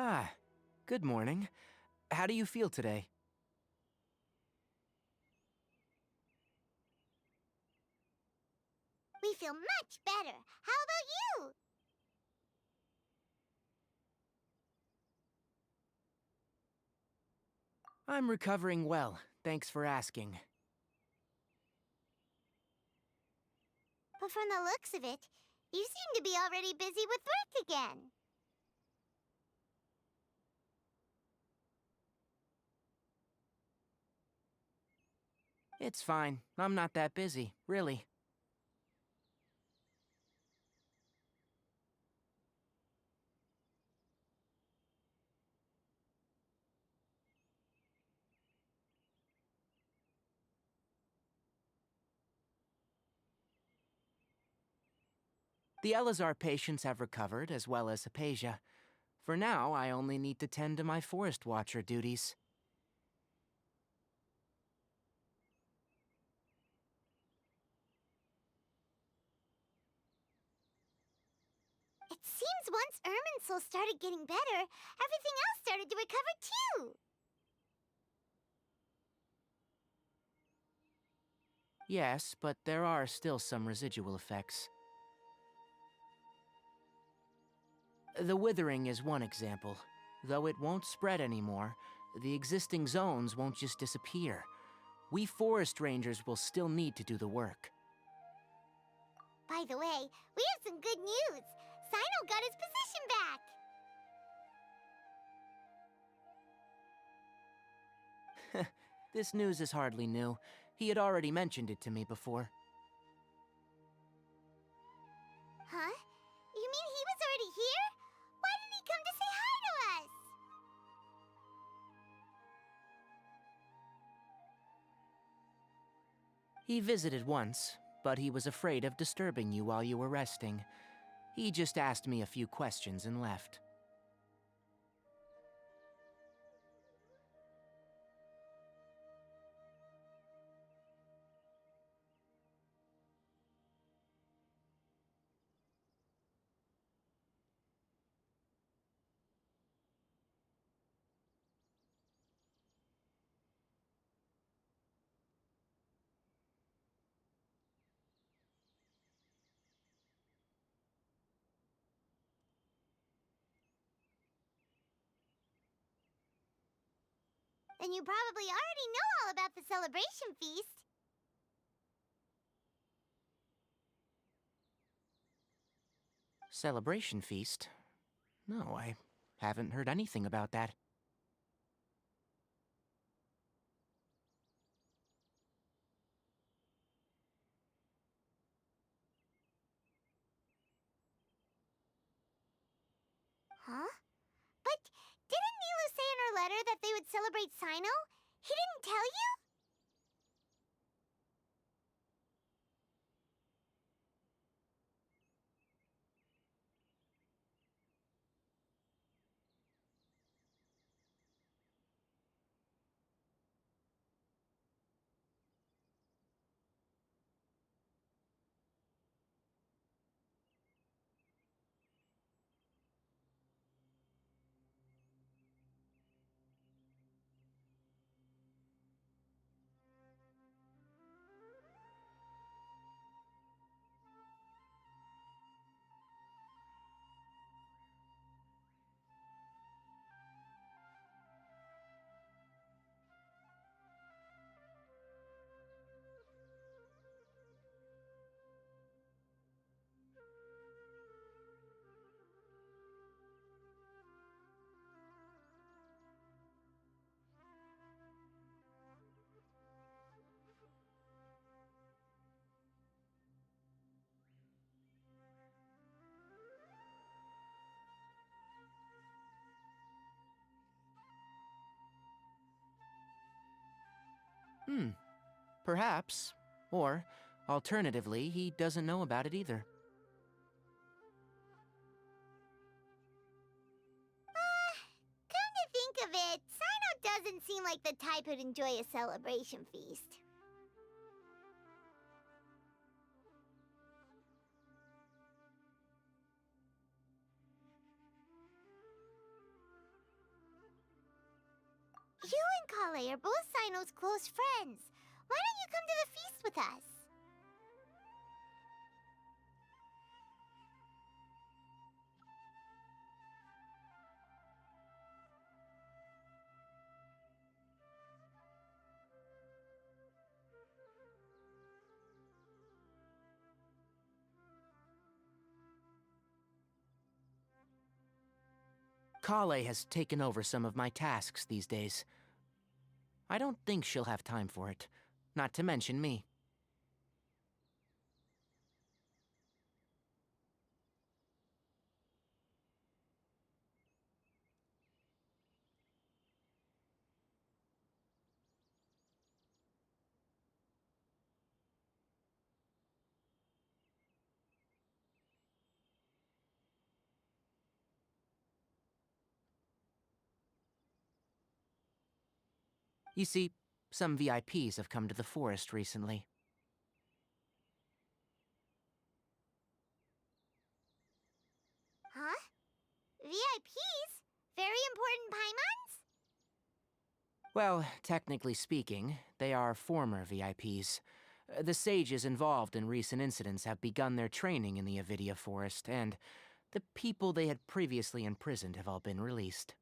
Ah, good morning. How do you feel today? We feel much better. How about you? I'm recovering well, thanks for asking. But from the looks of it, you seem to be already busy with work again. It's fine. I'm not that busy, really. The Elazar patients have recovered, as well as Hypatia. For now, I only need to tend to my Forest Watcher duties. It seems once Irminsul started getting better, everything else started to recover too. Yes, but there are still some residual effects. The withering is one example. Though it won't spread anymore, the existing zones won't just disappear. We forest rangers will still need to do the work. By the way, we have some good news. Sino got his position back. This news is hardly new. He had already mentioned it to me before. Huh? You mean he was already here? Why didn't he come to say hi to us? He visited once, but he was afraid of disturbing you while you were resting. He just asked me a few questions and left. Then you probably already know all about the celebration feast. Celebration feast? No, I haven't heard anything about that. Huh? But didn't Nilu say in her letter that they would celebrate Sino? He didn't tell you? Perhaps. Or, alternatively, he doesn't know about it either. Come to think of it, Sino doesn't seem like the type who'd enjoy a celebration feast. Kale are both Sino's close friends. Why don't you come to the feast with us? Kale has taken over some of my tasks these days. I don't think she'll have time for it, not to mention me. You see, some VIPs have come to the forest recently. Huh? VIPs? Very important Paimons? Well, technically speaking, they are former VIPs. The sages involved in recent incidents have begun their training in the Avidia Forest, and the people they had previously imprisoned have all been released.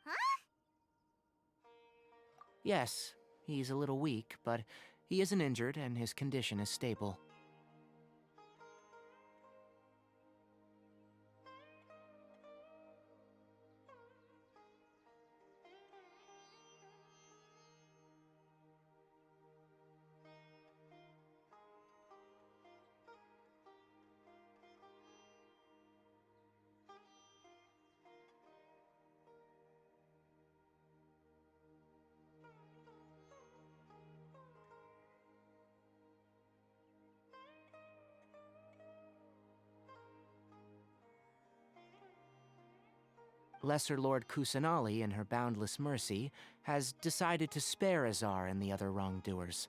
Huh? Yes, he's a little weak, but he isn't injured and his condition is stable. Lesser Lord Kusanali, in her boundless mercy, has decided to spare Azar and the other wrongdoers.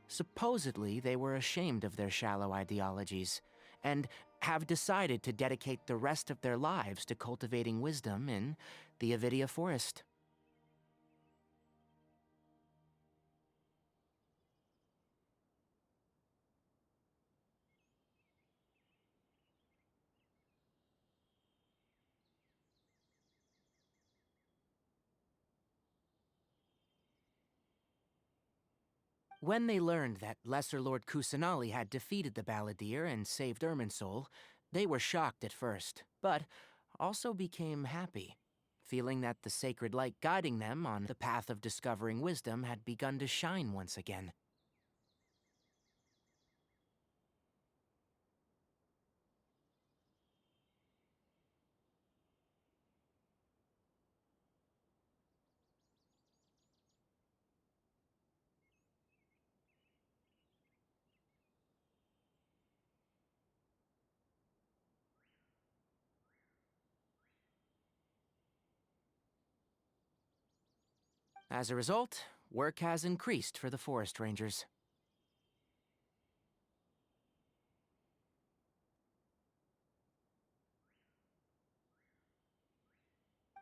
Supposedly, they were ashamed of their shallow ideologies, and have decided to dedicate the rest of their lives to cultivating wisdom in the Avidia Forest. When they learned that Lesser Lord Kusanali had defeated the Balladeer and saved Irminsul, they were shocked at first, but also became happy, feeling that the sacred light guiding them on the path of discovering wisdom had begun to shine once again. As a result, work has increased for the forest rangers.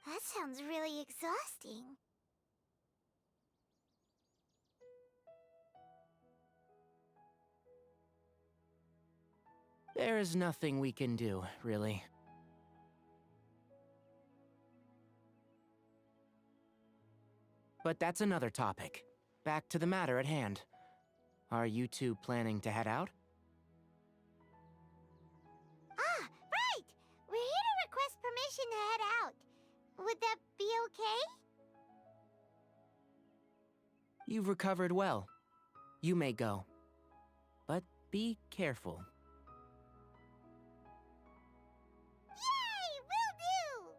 That sounds really exhausting. There is nothing we can do, really. But that's another topic. Back to the matter at hand. Are you two planning to head out? Ah, right! We're here to request permission to head out. Would that be okay? You've recovered well. You may go. But be careful. Yay! Will do!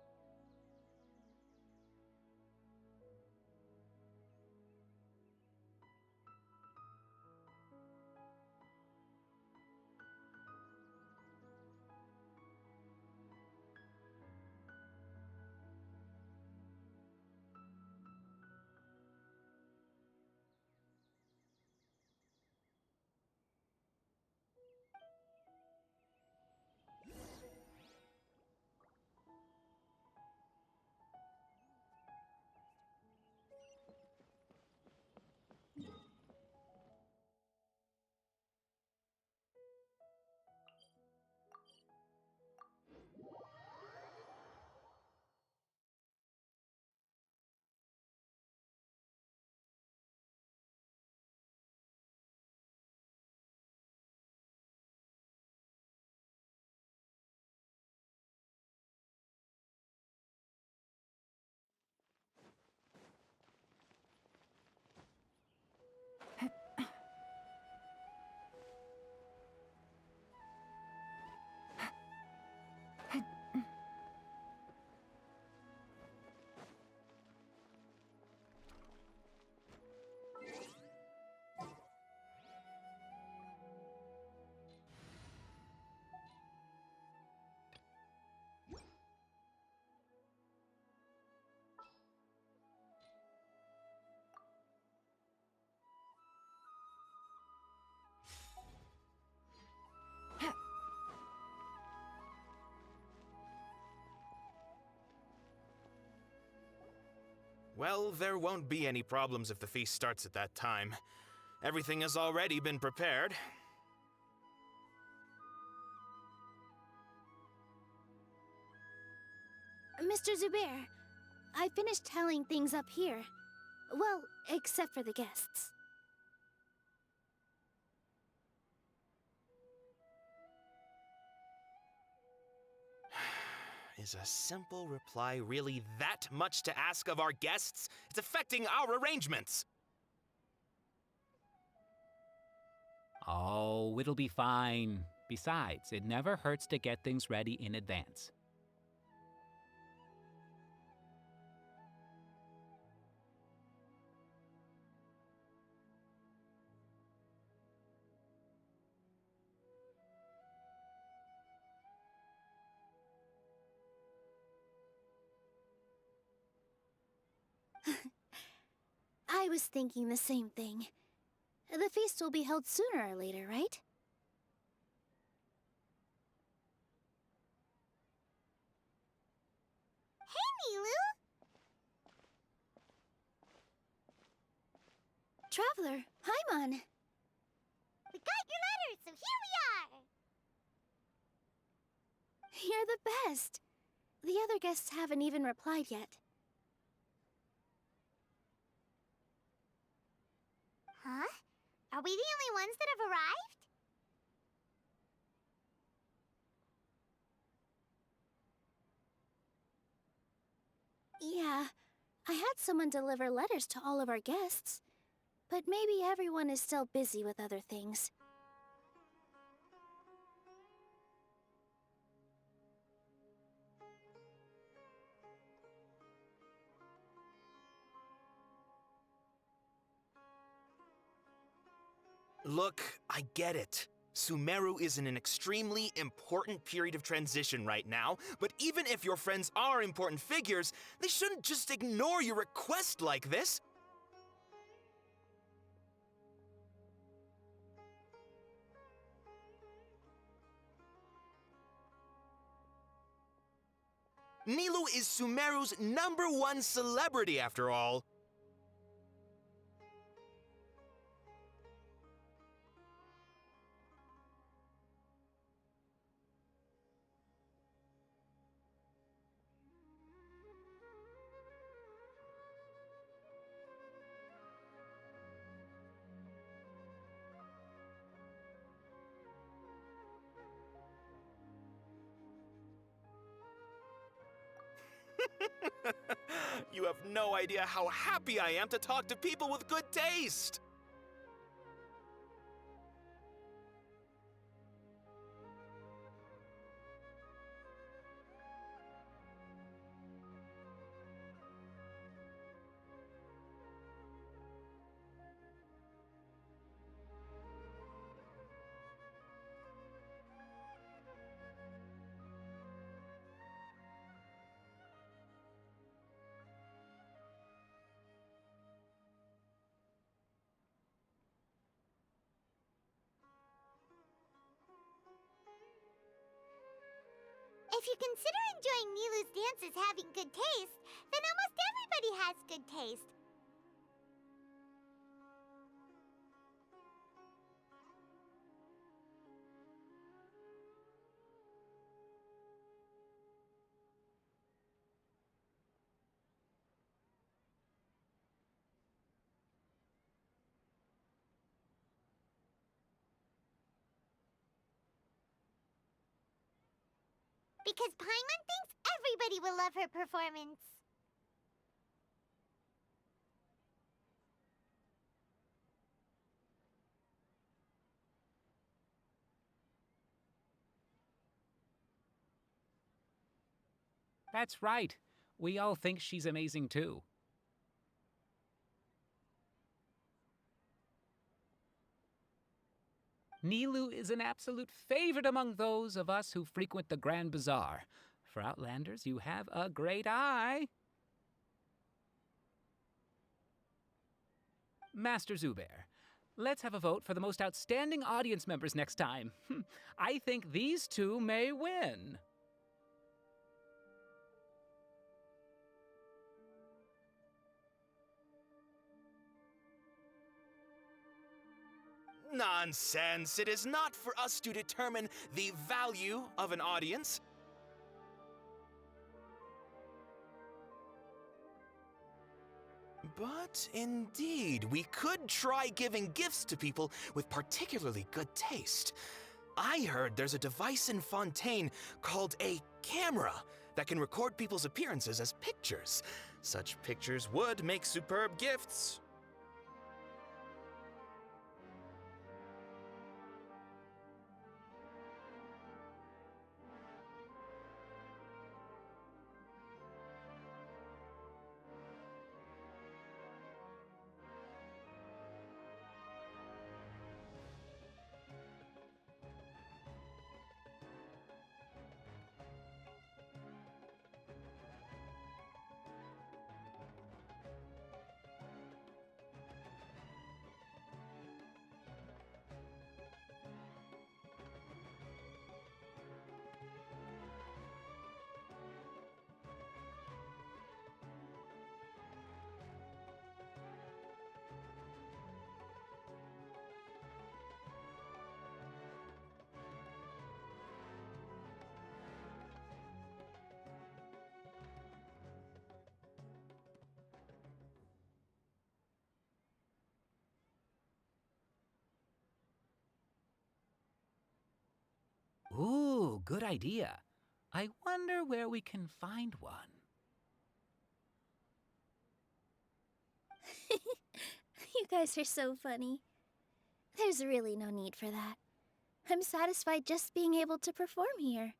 Well, there won't be any problems if the feast starts at that time. Everything has already been prepared. Mr. Zubair, I finished tallying things up here. Well, except for the guests. Is a simple reply really that much to ask of our guests? It's affecting our arrangements. Oh, it'll be fine. Besides, it never hurts to get things ready in advance. I was thinking the same thing. The feast will be held sooner or later, right? Hey, Nilu! Traveler, Paimon! We got your letter, so here we are! You're the best! The other guests haven't even replied yet. Huh? Are we the only ones that have arrived? Yeah, I had someone deliver letters to all of our guests. But maybe everyone is still busy with other things. Look, I get it. Sumeru is in an extremely important period of transition right now, but even if your friends are important figures, they shouldn't just ignore your request like this. Nilu is Sumeru's #1 celebrity, after all. You have no idea how happy I am to talk to people with good taste! If you consider enjoying Nilu's dance as having good taste, then almost everybody has good taste. Because Paimon thinks everybody will love her performance. That's right. We all think she's amazing too. Nilu is an absolute favorite among those of us who frequent the Grand Bazaar. For Outlanders, you have a great eye. Master Zubair, let's have a vote for the most outstanding audience members next time. I think these two may win. Nonsense! It is not for us to determine the value of an audience. But indeed, we could try giving gifts to people with particularly good taste. I heard there's a device in Fontaine called a camera that can record people's appearances as pictures. Such pictures would make superb gifts. Ooh, good idea. I wonder where we can find one. You guys are so funny. There's really no need for that. I'm satisfied just being able to perform here.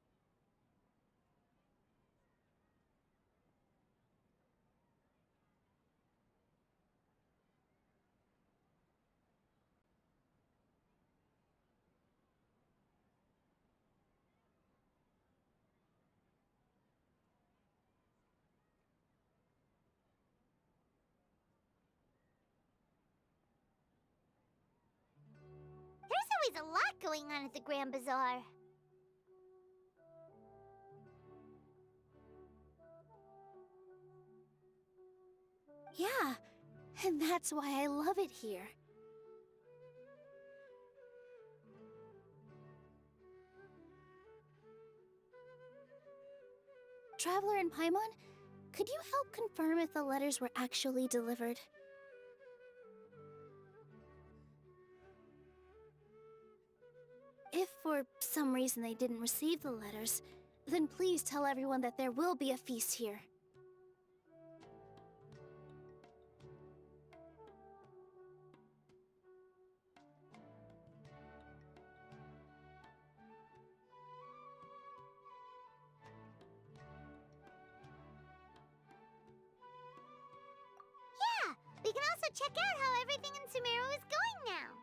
There's always a lot going on at the Grand Bazaar. Yeah, and that's why I love it here. Traveler and Paimon, could you help confirm if the letters were actually delivered? If for some reason they didn't receive the letters, then please tell everyone that there will be a feast here. Yeah, we can also check out how everything in Sumeru is going now.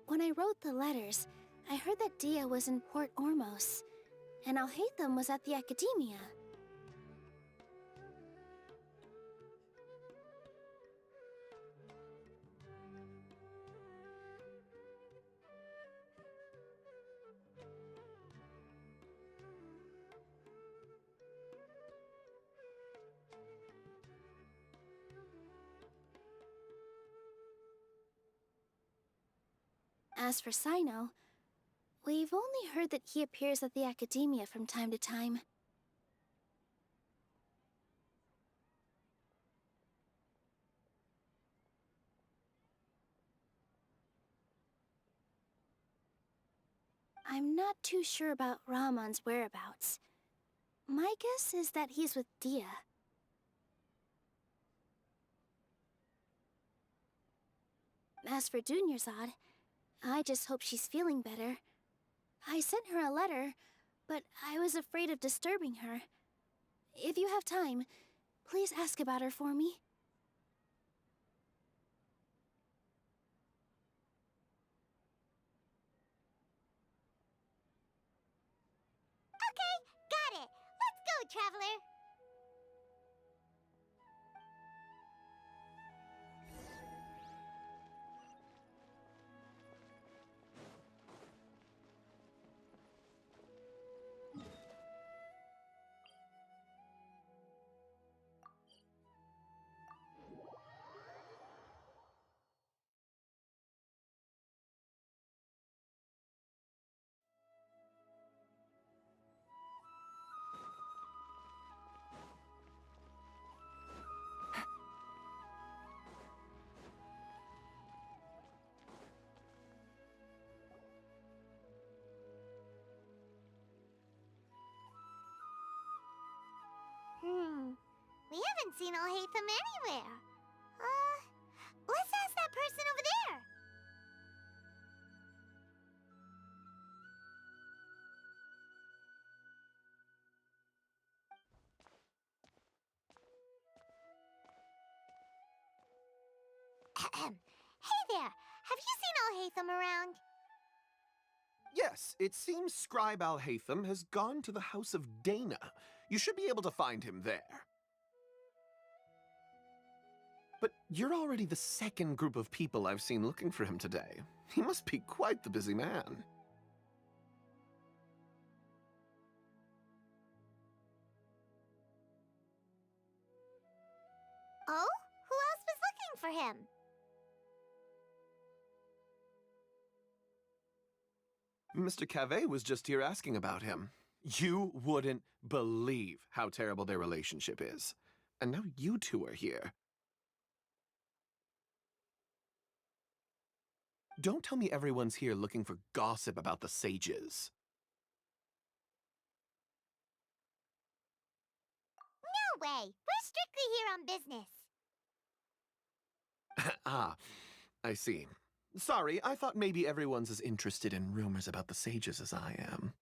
When I wrote the letters, I heard that Dia was in Port Ormos, and Alhaitham was at the Academia. As for Sino, we've only heard that he appears at the Academia from time to time. I'm not too sure about Rahman's whereabouts. My guess is that he's with Dia. As for Dunyarzad, I just hope she's feeling better. I sent her a letter, but I was afraid of disturbing her. If you have time, please ask about her for me. there, traveler. We haven't seen Alhaitham anywhere. Let's ask that person over there. Hey there, have you seen Alhaitham around? Yes, it seems Scribe Alhaitham has gone to the House of Dana. You should be able to find him there. But you're already the second group of people I've seen looking for him today. He must be quite the busy man. Oh? Who else was looking for him? Mr. Cavey was just here asking about him. You wouldn't believe how terrible their relationship is. And now you two are here. Don't tell me everyone's here looking for gossip about the sages. No way. We're strictly here on business. Ah, I see. Sorry, I thought maybe everyone's as interested in rumors about the sages as I am.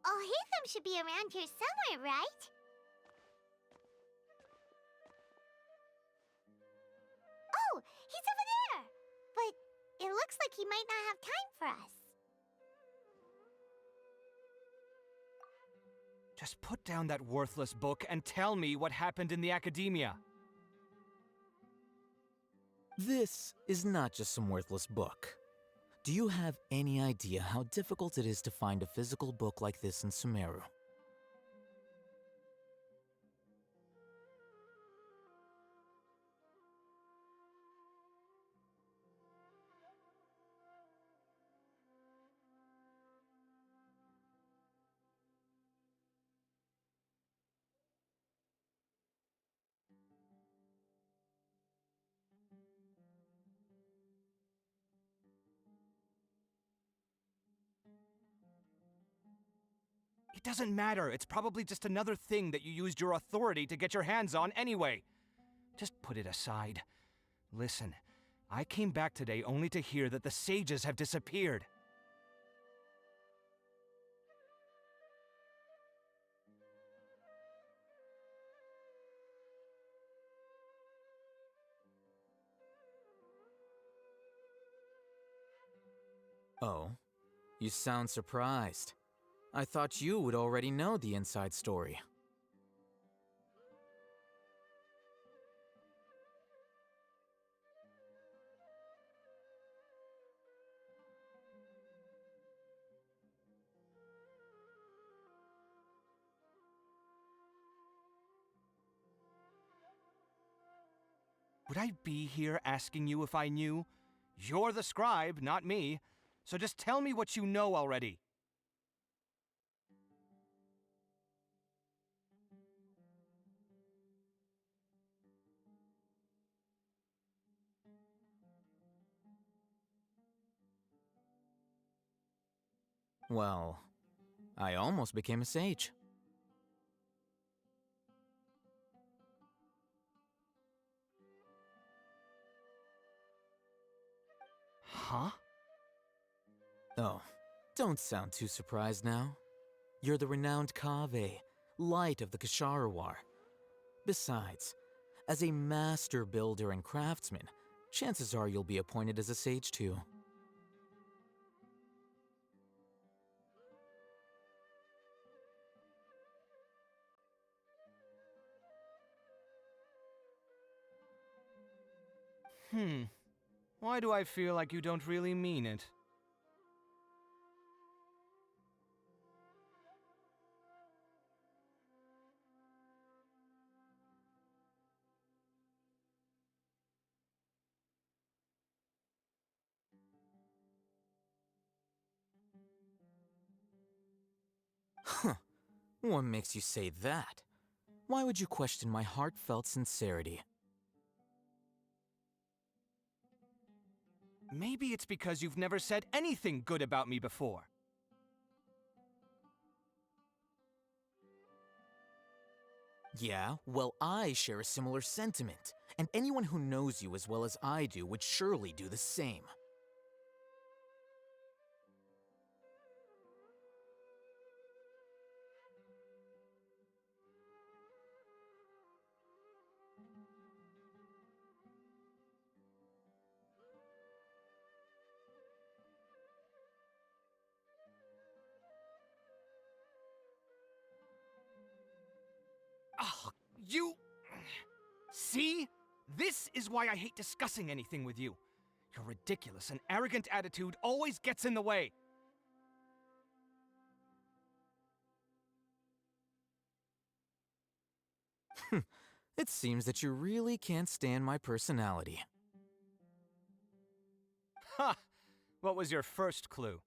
Alhaitham should be around here somewhere, right? Oh, he's over there! But it looks like he might not have time for us. Just put down that worthless book and tell me what happened in the academia. This is not just some worthless book. Do you have any idea how difficult it is to find a physical book like this in SUMERU? It doesn't matter. It's probably just another thing that you used your authority to get your hands on anyway. Just put it aside. Listen, I came back today only to hear that the sages have disappeared. Oh, you sound surprised. I thought you would already know the inside story. Would I be here asking you if I knew? You're the scribe, not me. So just tell me what you know already. Well, I almost became a sage. Huh? Oh, don't sound too surprised now. You're the renowned Kaveh, light of the Ksharawar. Besides, as a master builder and craftsman, chances are you'll be appointed as a sage too. Why do I feel like you don't really mean it? Huh. What makes you say that? Why would you question my heartfelt sincerity? Maybe it's because you've never said anything good about me before. Yeah, well, I share a similar sentiment, and anyone who knows you as well as I do would surely do the same. Oh, you... See? This is why I hate discussing anything with you. Your ridiculous and arrogant attitude always gets in the way. It seems that you really can't stand my personality. Ha! What was your first clue?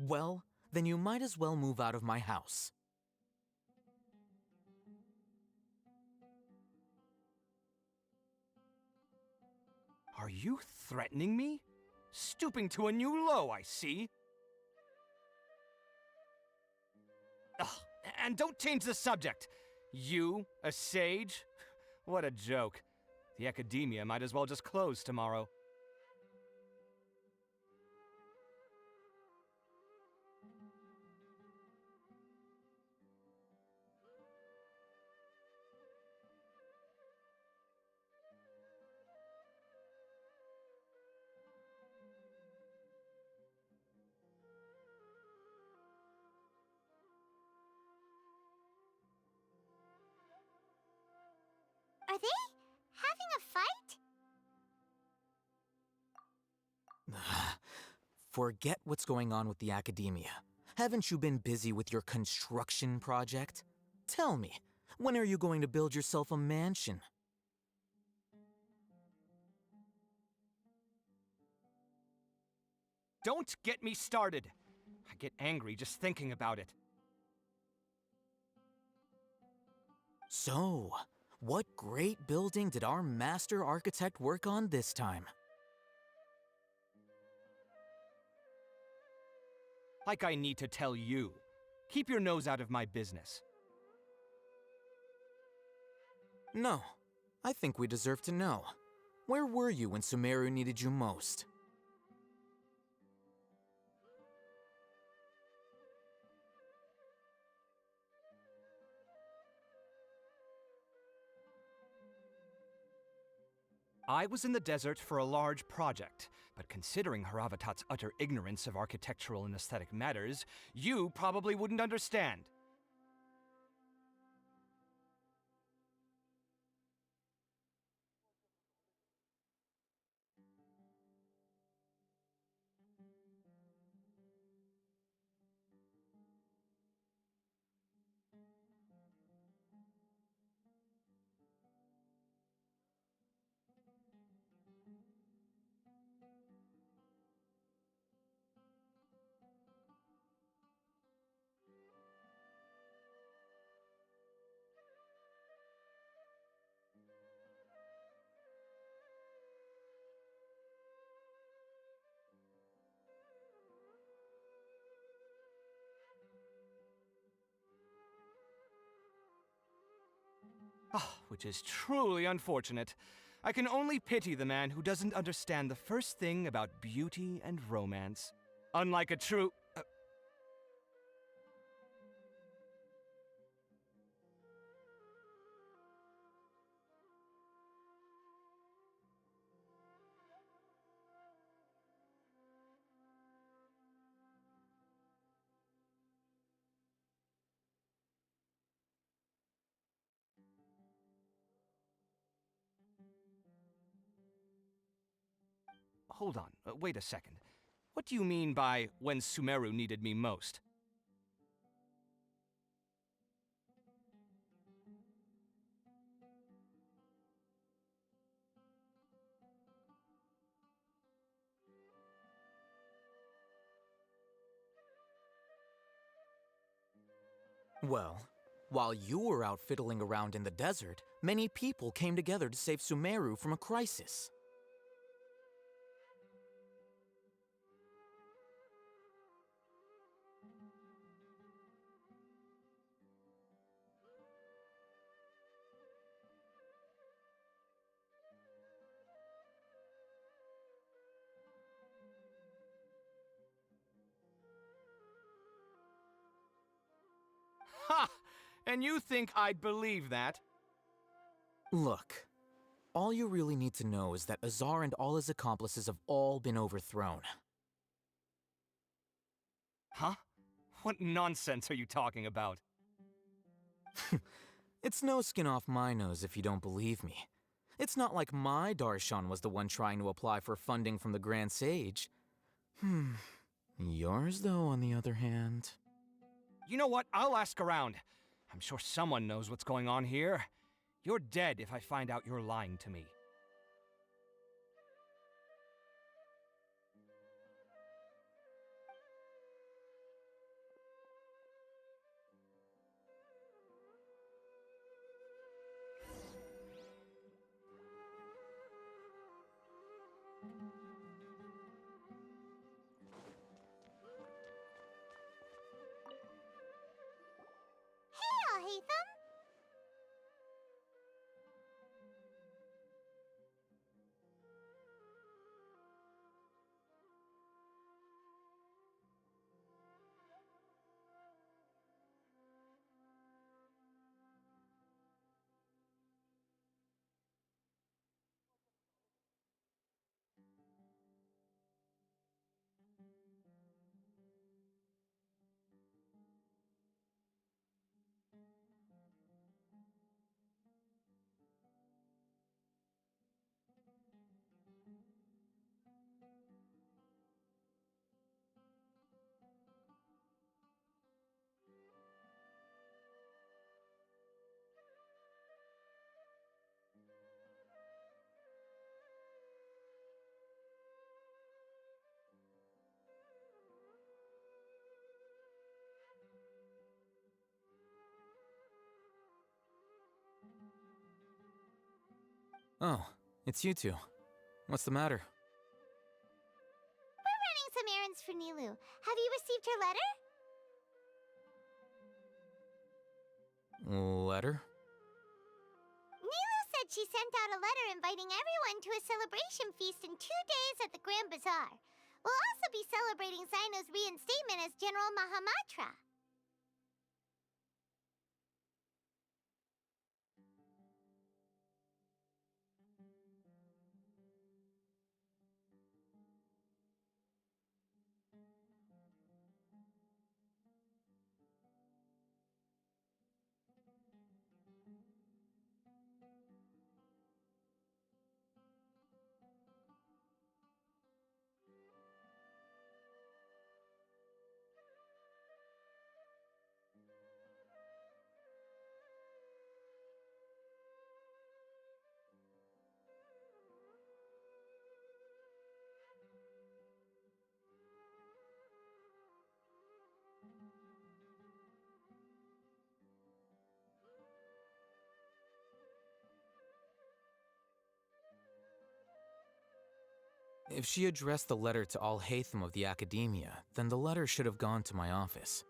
Well, then you might as well move out of my house. Are you threatening me? Stooping to a new low, I see. Ugh, and don't change the subject. You, a sage? What a joke. The academia might as well just close tomorrow. Are they having a fight? Forget what's going on with the academia. Haven't you been busy with your construction project? Tell me, when are you going to build yourself a mansion? Don't get me started. I get angry just thinking about it. So, what great building did our master architect work on this time? Like I need to tell you. Keep your nose out of my business. No, I think we deserve to know. Where were you when SUMERU needed you most? I was in the desert for a large project, but considering Haravatat's utter ignorance of architectural and aesthetic matters, you probably wouldn't understand. which is truly unfortunate. I can only pity the man who doesn't understand the first thing about beauty and romance. Unlike a true... Hold on, wait a second. What do you mean by when SUMERU needed me most? Well, while you were out fiddling around in the desert, many people came together to save SUMERU from a crisis. Ha! And you think I'd believe that? Look, all you really need to know is that Azar and all his accomplices have all been overthrown. Huh? What nonsense are you talking about? It's no skin off my nose if you don't believe me. It's not like my Darshan was the one trying to apply for funding from the Grand Sage. Yours, though, on the other hand... You know what? I'll ask around. I'm sure someone knows what's going on here. You're dead if I find out you're lying to me. Hey, Alhaitham! Oh, it's you two. What's the matter? We're running some errands for Nilu. Have you received her letter? Letter? Nilu said she sent out a letter inviting everyone to a celebration feast in 2 days at the Grand Bazaar. We'll also be celebrating Zaino's reinstatement as General Mahamatra. If she addressed the letter to Alhaitham of the Academia, then the letter should have gone to my office.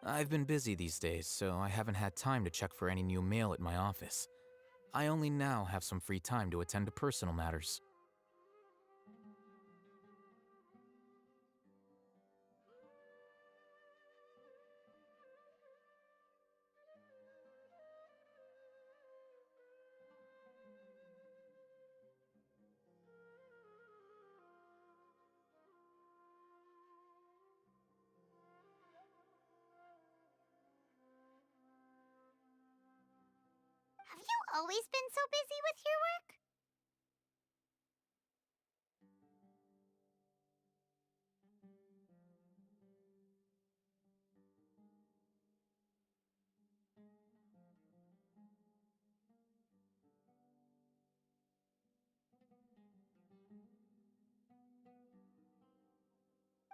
I've been busy these days, so I haven't had time to check for any new mail at my office. I only now have some free time to attend to personal matters. Have you always been so busy with your work?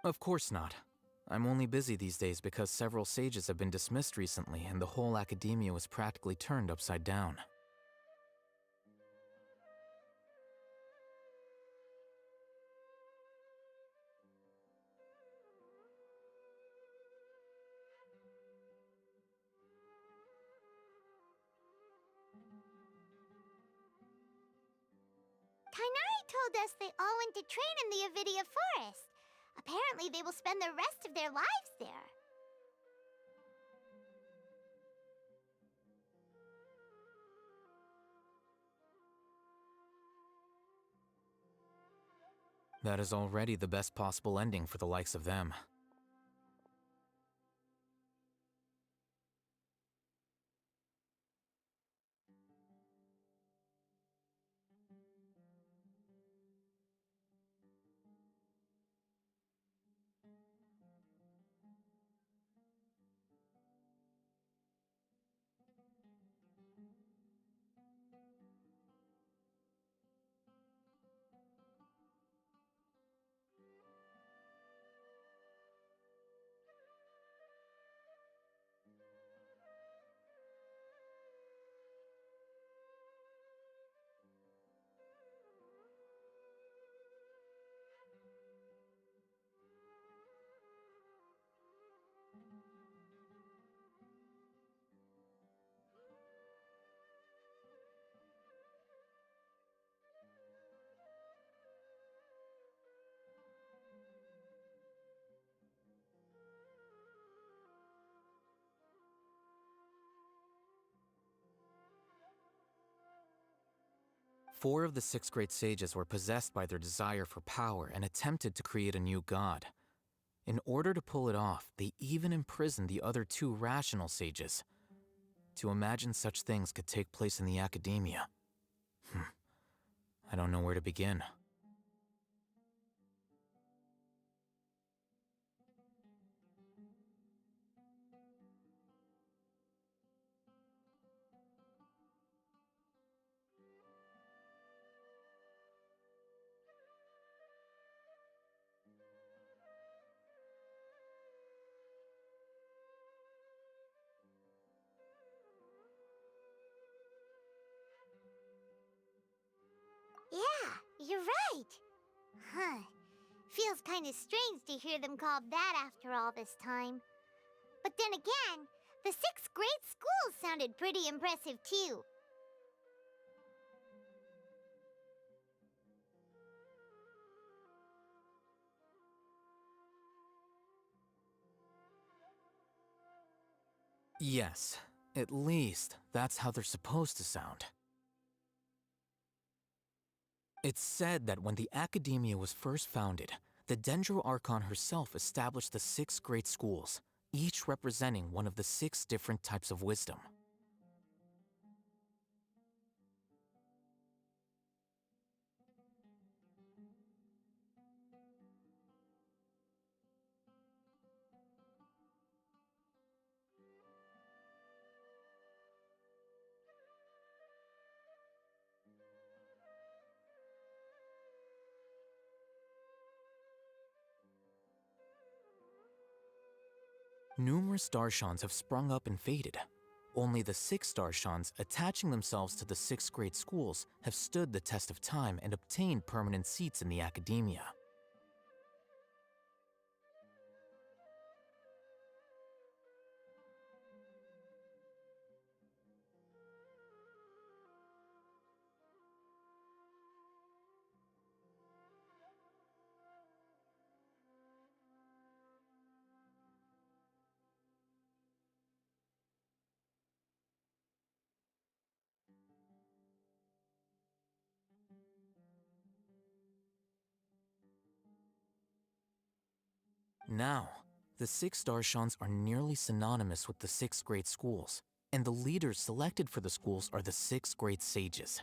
Of course not. I'm only busy these days because several sages have been dismissed recently and the whole academia was practically turned upside down. Kainari told us they all went to train in the Avidia Forest. Apparently they will spend the rest of their lives there. That is already the best possible ending for the likes of them. Four of the 6th grade sages were possessed by their desire for power and attempted to create a new god. In order to pull it off, they even imprisoned the other 2 rational sages. To imagine such things could take place in the academia. I don't know where to begin. Yeah, you're right. Huh. Feels kinda strange to hear them called that after all this time. But then again, the 6th grade school sounded pretty impressive too. Yes, at least that's how they're supposed to sound. It's said that when the academia was first founded, the Dendro Archon herself established the 6 great schools, each representing one of the 6 different types of wisdom. Numerous Darshans have sprung up and faded. Only the 6 Darshans, attaching themselves to the 6 great schools, have stood the test of time and obtained permanent seats in the academia. Now, the 6 Darshans are nearly synonymous with the 6 great schools, and the leaders selected for the schools are the 6 great sages.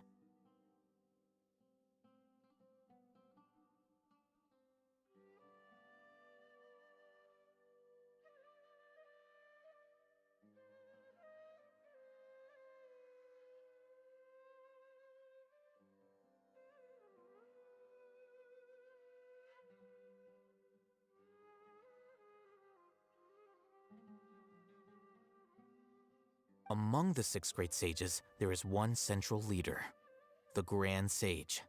Among the 6 great sages, there is one central leader, the Grand Sage.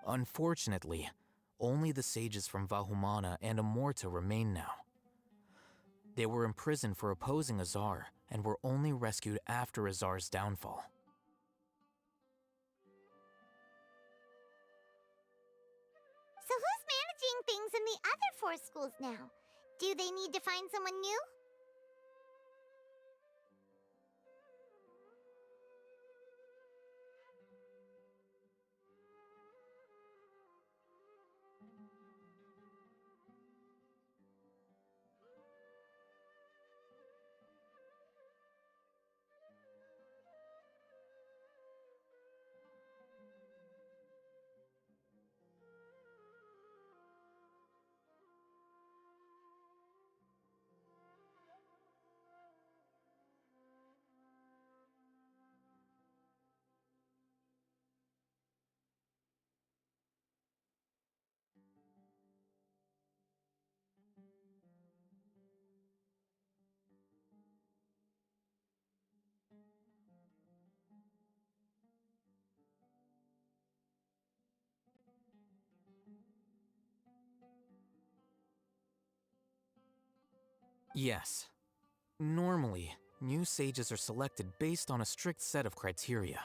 Unfortunately, only the sages from Vahumana and Amorta remain now. They were imprisoned for opposing Azar and were only rescued after Azar's downfall. So who's managing things in the other 4 schools now? Do they need to find someone new? Yes. Normally, new sages are selected based on a strict set of criteria.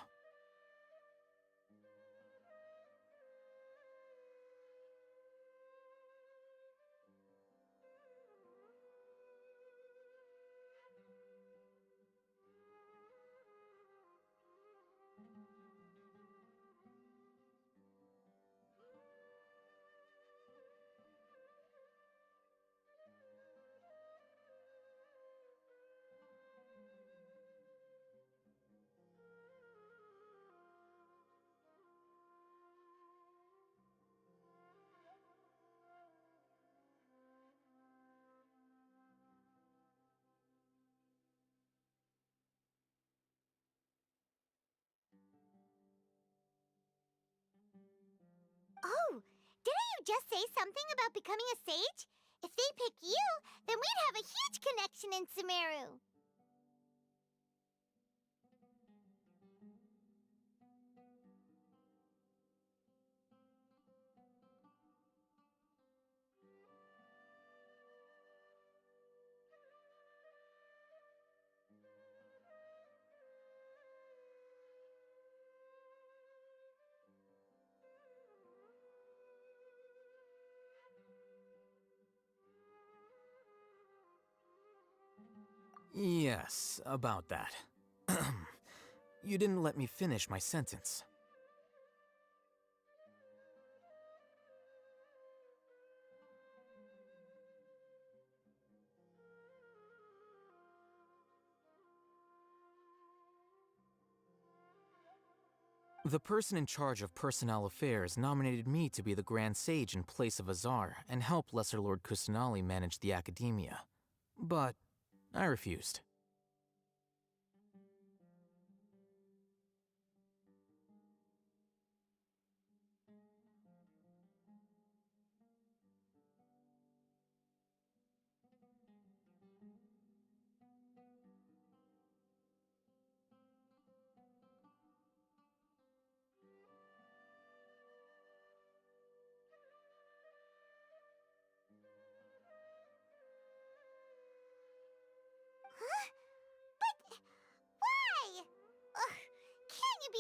Oh, didn't you just say something about becoming a sage? If they pick you, then we'd have a huge connection in Sumeru. Yes, about that. You didn't let me finish my sentence. The person in charge of personnel affairs nominated me to be the Grand Sage in place of Azar and help Lesser Lord Kusanali manage the academia. But I refused.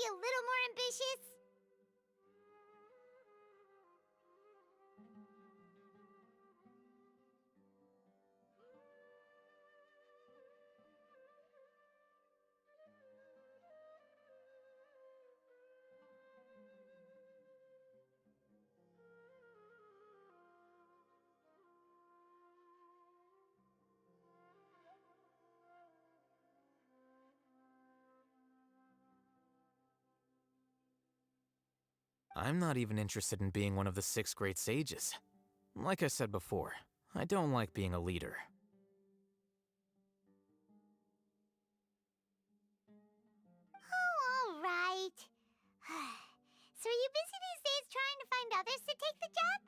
be a little more ambitious? I'm not even interested in being one of the 6 great sages. Like I said before, I don't like being a leader. Oh, all right. So are you busy these days trying to find others to take the job?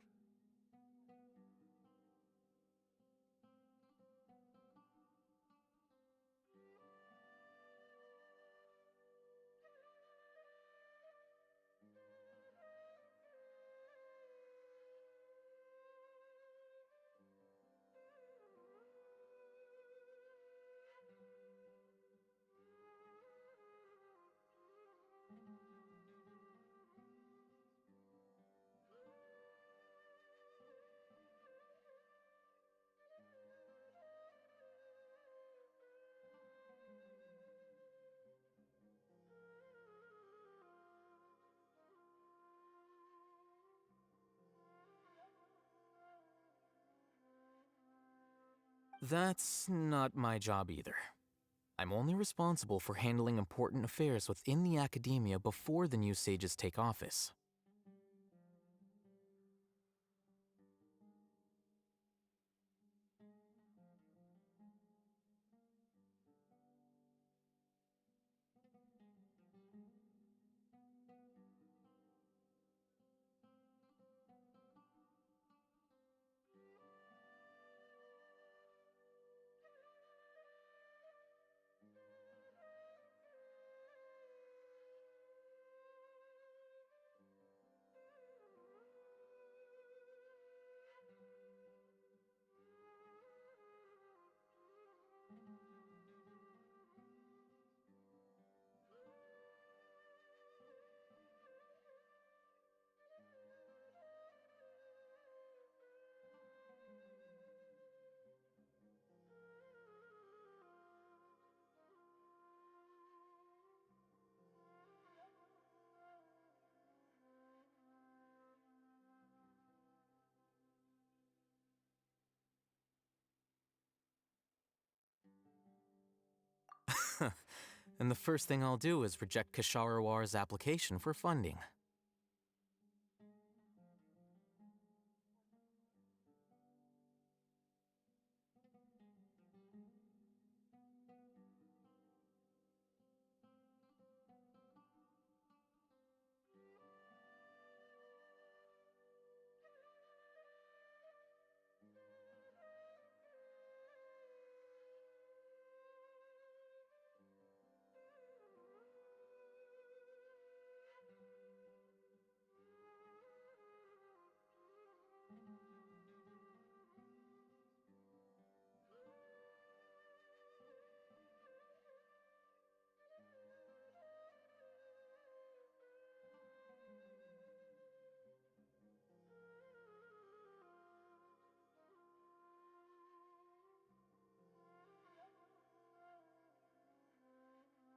That's not my job either. I'm only responsible for handling important affairs within the academia before the new sages take office. And the first thing I'll do is reject Kasharawar's application for funding.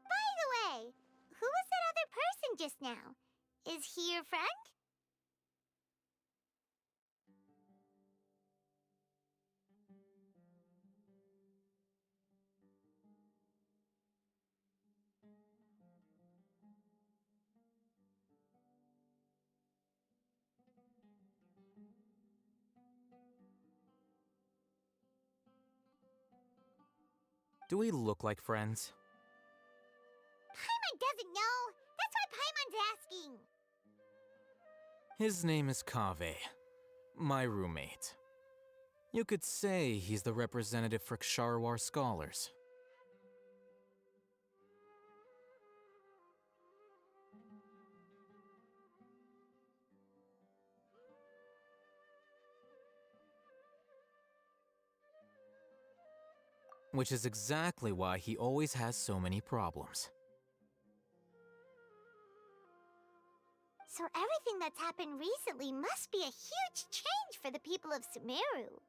By the way, who was that other person just now? Is he your friend? Do we look like friends? Paimon doesn't know. That's why Paimon's asking. His name is Kaveh, my roommate. You could say he's the representative for Ksharawar scholars. Which is exactly why he always has so many problems. So everything that's happened recently must be a huge change for the people of Sumeru.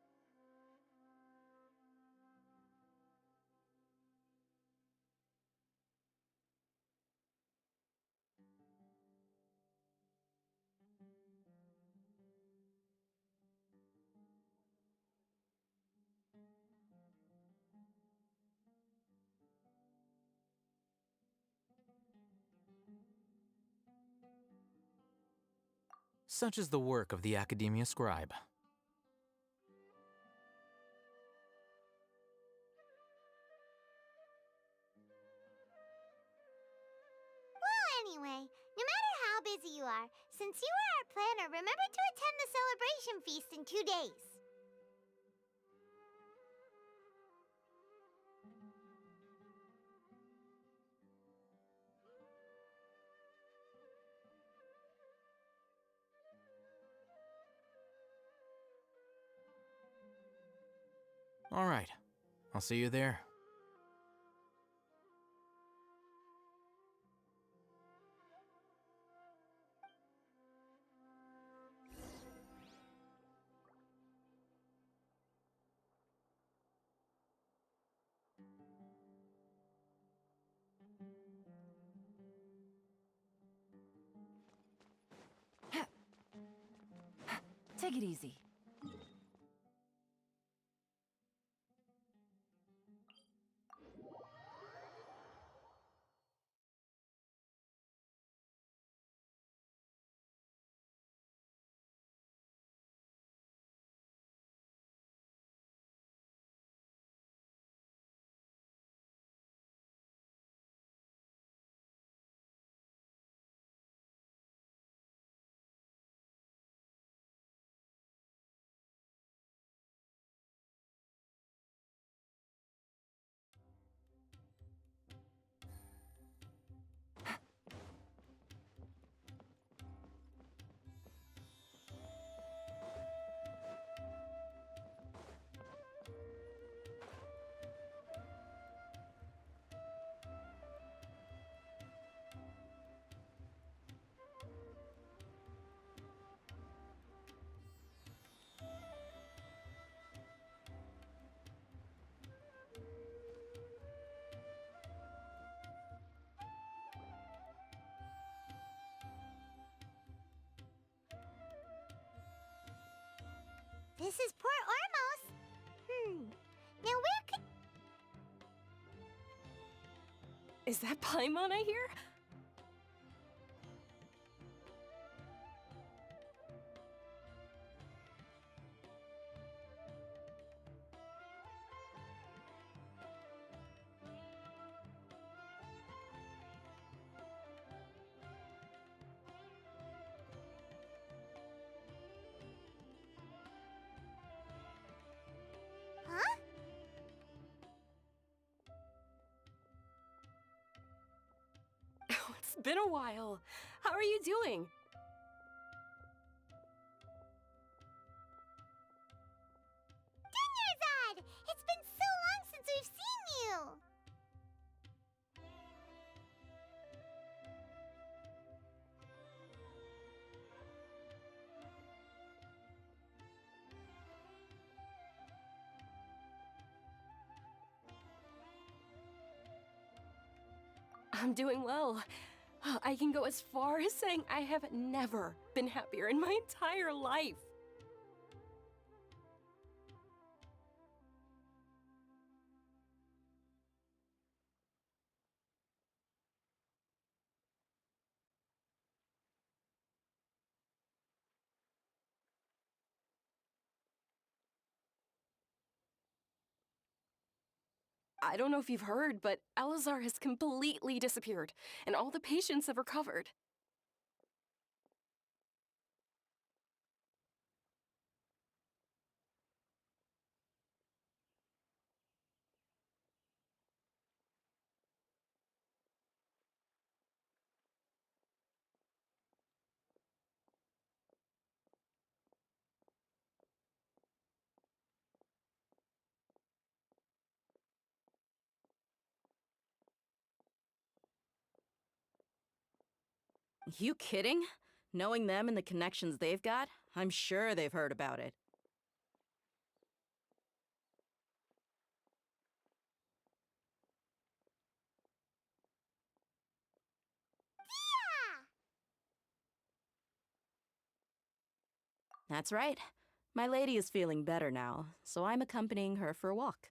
Such is the work of the Academia Scribe. Well, anyway, no matter how busy you are, since you are our planner, remember to attend the celebration feast in 2 days. All right, I'll see you there. Take it easy. This is Port Ormos. Now where could... Is that Paimon I hear? Huh? Oh, it's been a while. How are you doing? Dunyarzad! It's been so long since we've seen you! I'm doing well. I can go as far as saying I have never been happier in my entire life. I don't know if you've heard, but Elazar has completely disappeared, and all the patients have recovered. You kidding? Knowing them and the connections they've got, I'm sure they've heard about it. That's right. My lady is feeling better now, so I'm accompanying her for a walk.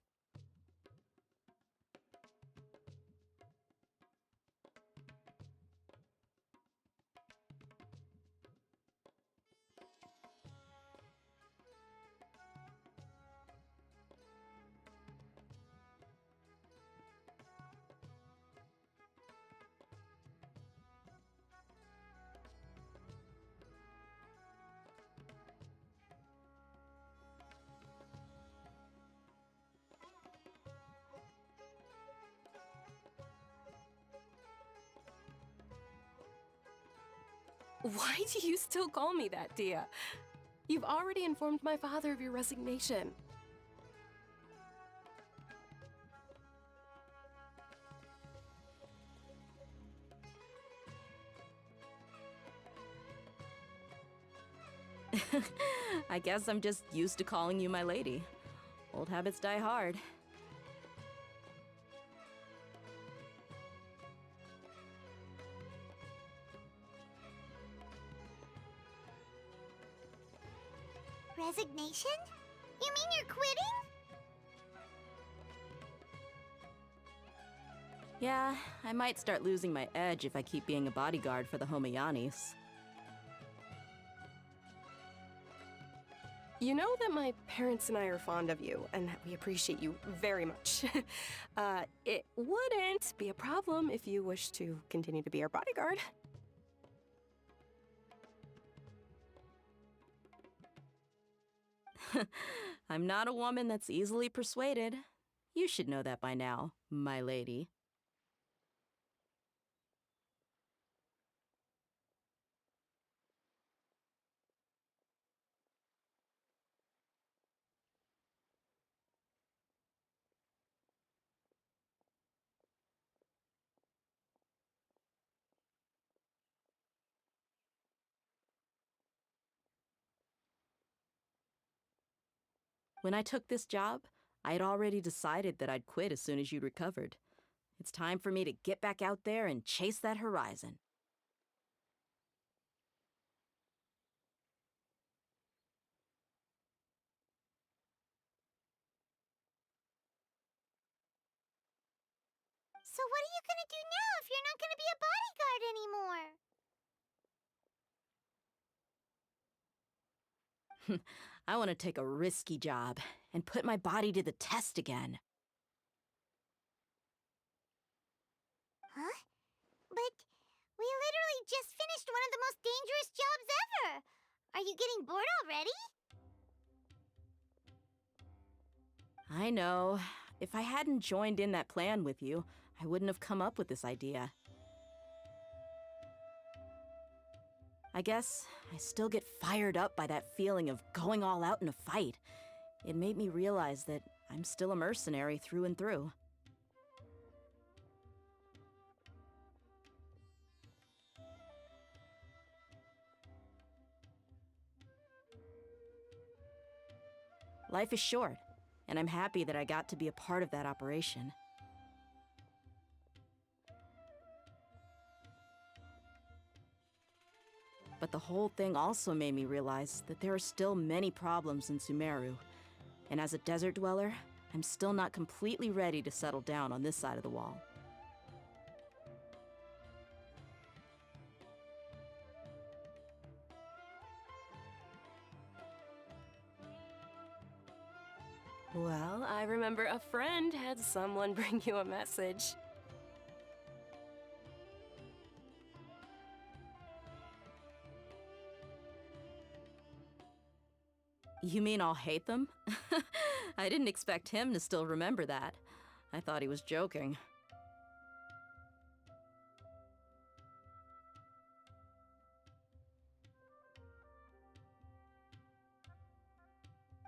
Why do you still call me that, Dia? You've already informed my father of your resignation. I guess I'm just used to calling you my lady. Old habits die hard. Resignation? You mean you're quitting? Yeah, I might start losing my edge if I keep being a bodyguard for the Homayanis. You know that my parents and I are fond of you, and that we appreciate you very much. It wouldn't be a problem if you wish to continue to be our bodyguard. I'm not a woman that's easily persuaded. You should know that by now, my lady. When I took this job, I had already decided that I'd quit as soon as you'd recovered. It's time for me to get back out there and chase that horizon. So what are you gonna do now if you're not gonna be a bodyguard anymore? I want to take a risky job and put my body to the test again. Huh? But we literally just finished one of the most dangerous jobs ever! Are you getting bored already? I know. If I hadn't joined in that plan with you, I wouldn't have come up with this idea. I guess I still get fired up by that feeling of going all out in a fight. It made me realize that I'm still a mercenary through and through. Life is short, and I'm happy that I got to be a part of that operation. But the whole thing also made me realize that there are still many problems in SUMERU, and as a desert dweller, I'm still not completely ready to settle down on this side of the wall. Well, I remember a friend had someone bring you a message. You mean I'll hate them? I didn't expect him to still remember that. I thought he was joking.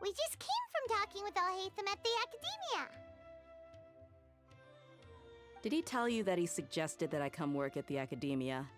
We just came from talking with Alhaitham at the Academia. Did he tell you that he suggested that I come work at the Academia?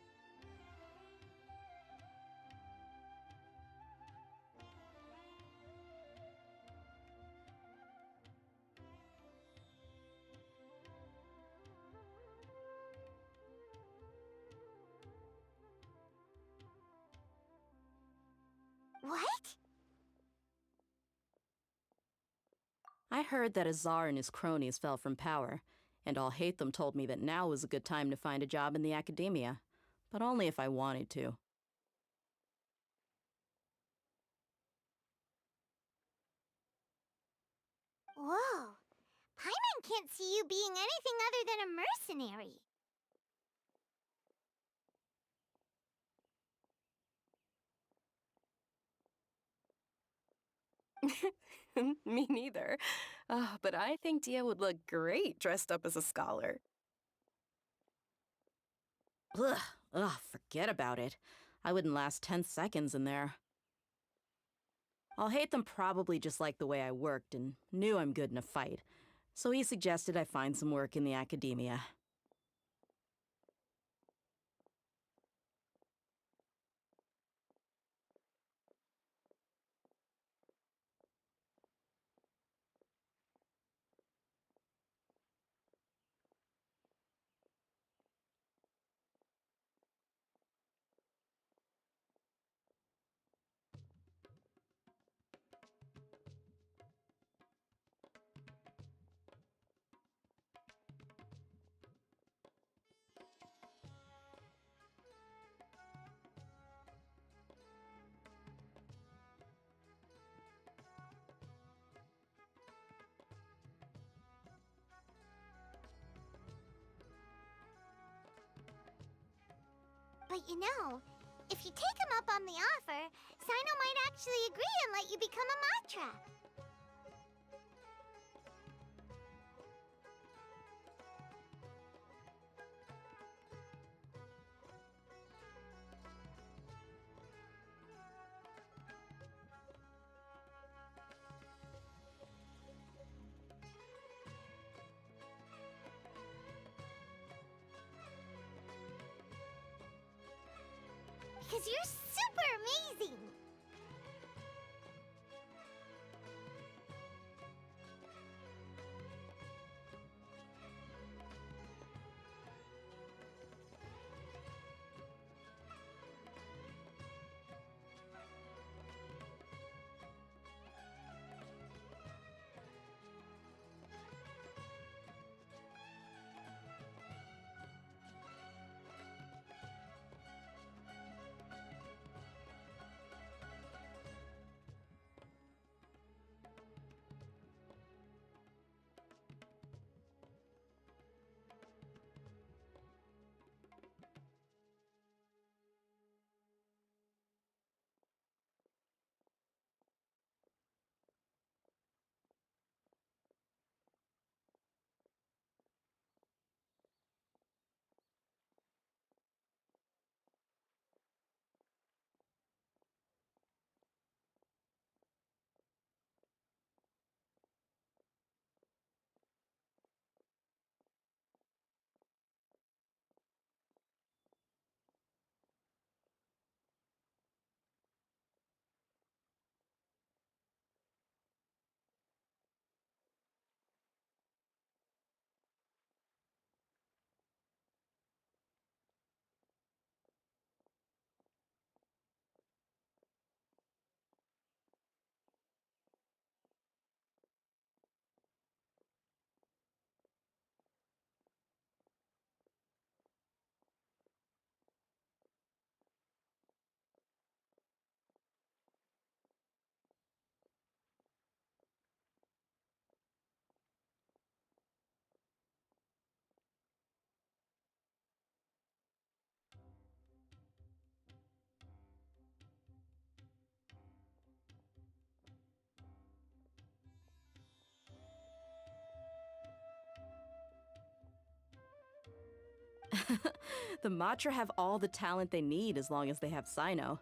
I heard that a czar and his cronies fell from power, and I'll hate them told me that now was a good time to find a job in the academia, but only if I wanted to. Whoa. Paimon can't see you being anything other than a mercenary. Me neither. But I think Dia would look great dressed up as a scholar. Ugh, forget about it. I wouldn't last 10 seconds in there. I'll hate them probably just like the way I worked and knew I'm good in a fight, so he suggested I find some work in the academia. But you know, if you take him up on the offer, Sino might actually agree and let you become a Matra. Because you're super amazing! The Matra have all the talent they need as long as they have Sino.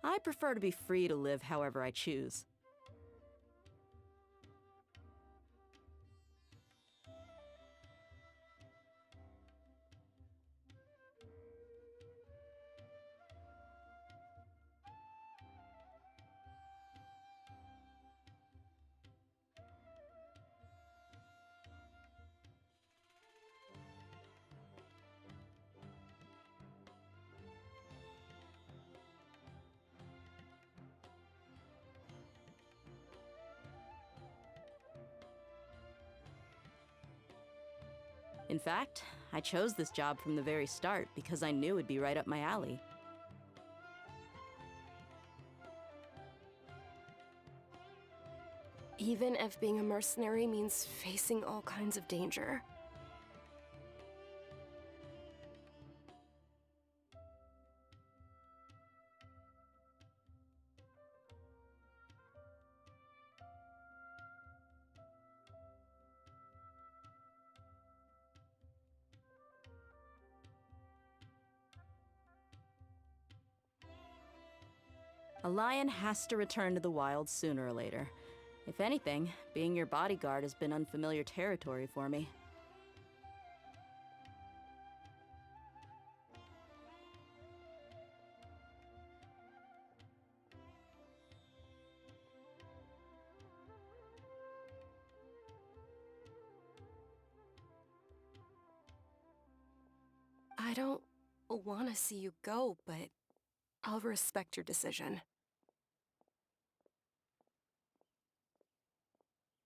I prefer to be free to live however I choose. In fact, I chose this job from the very start because I knew it'd be right up my alley. Even if being a mercenary means facing all kinds of danger. A lion has to return to the wild sooner or later. If anything, being your bodyguard has been unfamiliar territory for me. I don't want to see you go, but I'll respect your decision.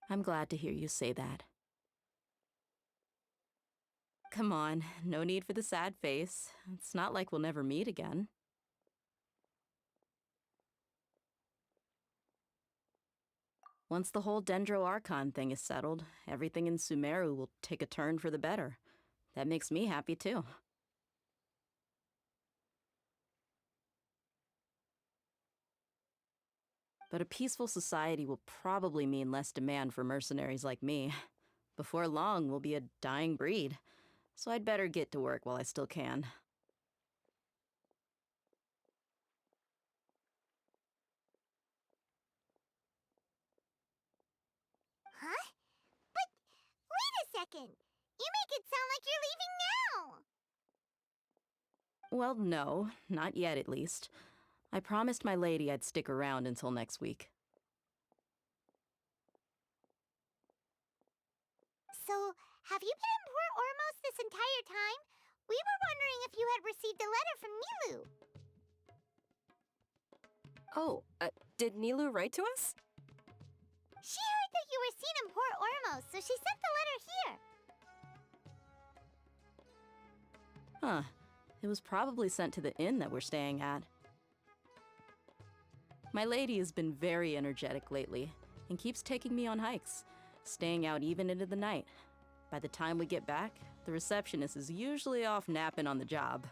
I'm glad to hear you say that. Come on, no need for the sad face. It's not like we'll never meet again. Once the whole Dendro Archon thing is settled, everything in SUMERU will take a turn for the better. That makes me happy too. But a peaceful society will probably mean less demand for mercenaries like me. Before long, we'll be a dying breed. So I'd better get to work while I still can. Huh? But wait a second. You make it sound like you're leaving now. Well, no, not yet at least. I promised my lady I'd stick around until next week. So, have you been in Port Ormos this entire time? We were wondering if you had received a letter from Nilu. Oh, did Nilu write to us? She heard that you were seen in Port Ormos, so she sent the letter here. Huh. It was probably sent to the inn that we're staying at. My lady has been very energetic lately and keeps taking me on hikes, staying out even into the night. By the time we get back, the receptionist is usually off napping on the job.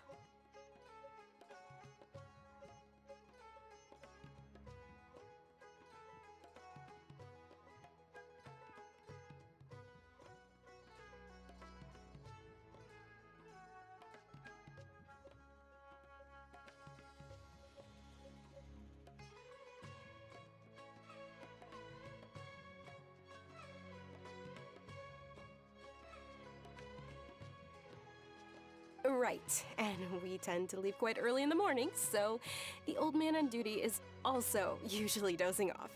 Right, and we tend to leave quite early in the morning, so the old man on duty is also usually dozing off.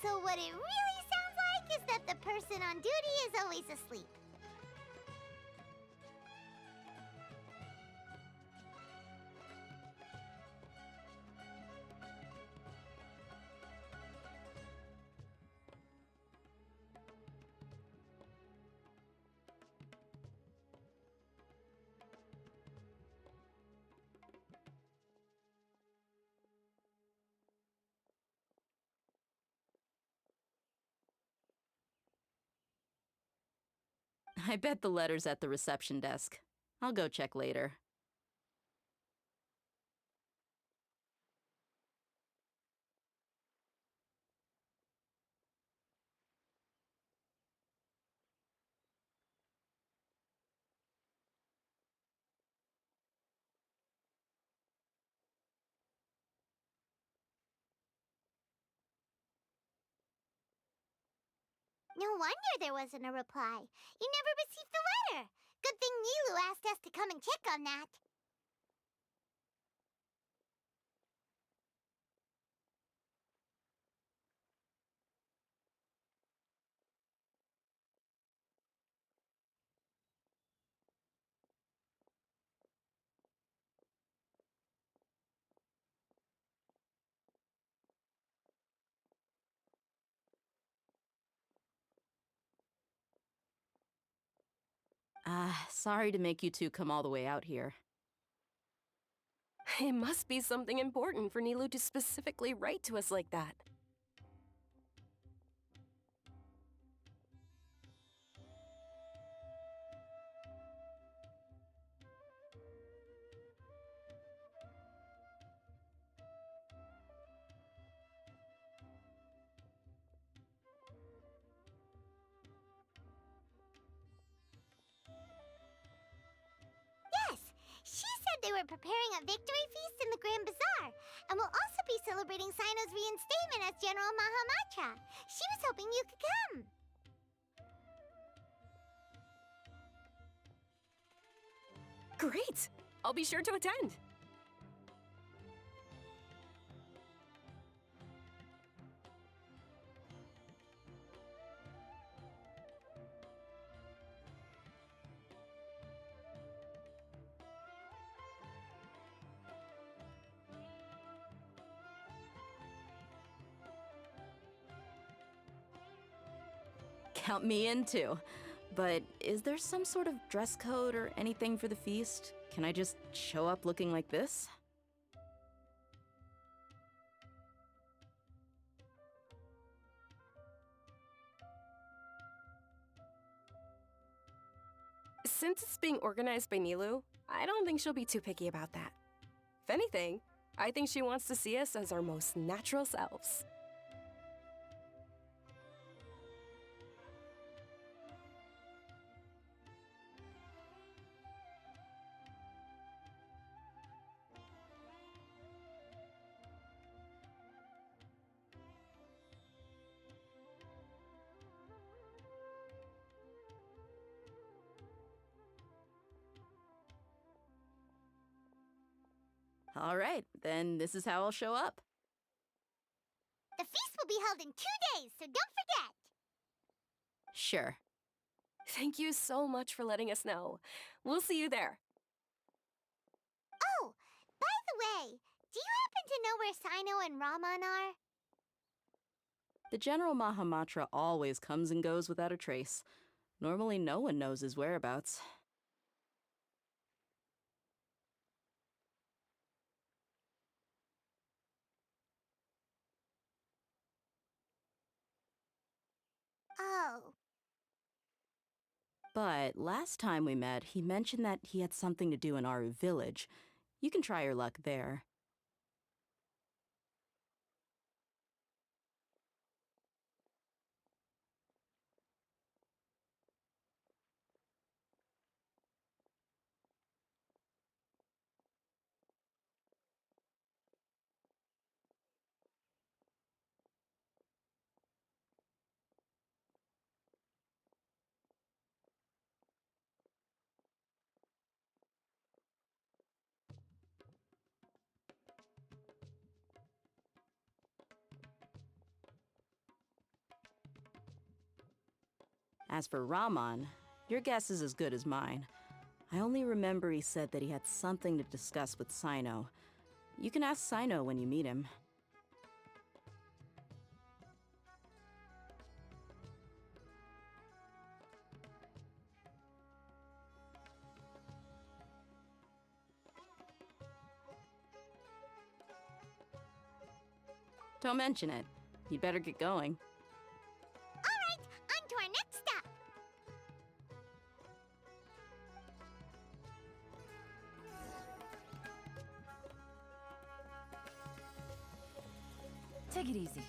So what it really sounds like is that the person on duty is always asleep. I bet the letter's at the reception desk. I'll go check later. No wonder there wasn't a reply. You never received the letter. Good thing Nilu asked us to come and check on that. Sorry to make you two come all the way out here. It must be something important for Nilu to specifically write to us like that. Yes, she said they were preparing a victory feast in the Grand Bazaar, and will also be celebrating Sino's reinstatement as General Mahamatra. She was hoping you could come. Great! I'll be sure to attend. Count me in too. But is there some sort of dress code or anything for the feast? Can I just show up looking like this? Since it's being organized by Nilu, I don't think she'll be too picky about that. If anything, I think she wants to see us as our most natural selves. All right, then this is how I'll show up. The feast will be held in 2 days, so don't forget. Sure. Thank you so much for letting us know. We'll see you there. Oh, by the way, do you happen to know where Sino and Raman are? The General Mahamatra always comes and goes without a trace. Normally no one knows his whereabouts. Oh. But last time we met, he mentioned that he had something to do in our village. You can try your luck there. As for Raman, your guess is as good as mine. I only remember he said that he had something to discuss with Sino. You can ask Sino when you meet him. Don't mention it. You'd better get going. All right, on to our next stop. Take it easy.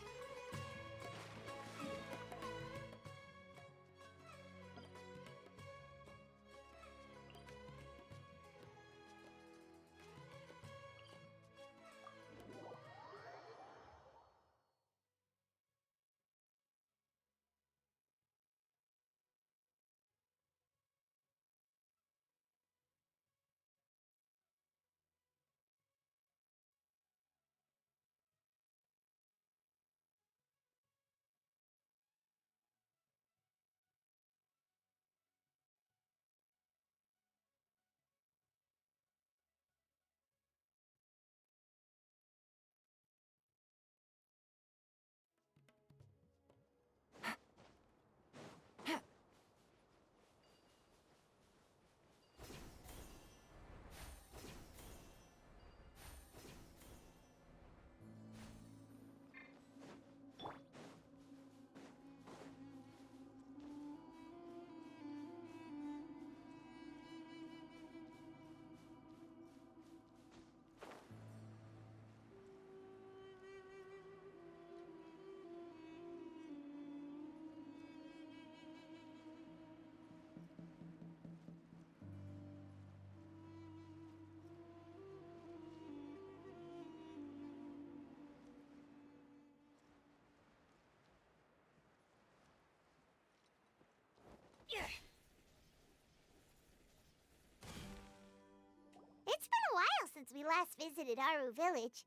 It's been a while since we last visited Aru Village.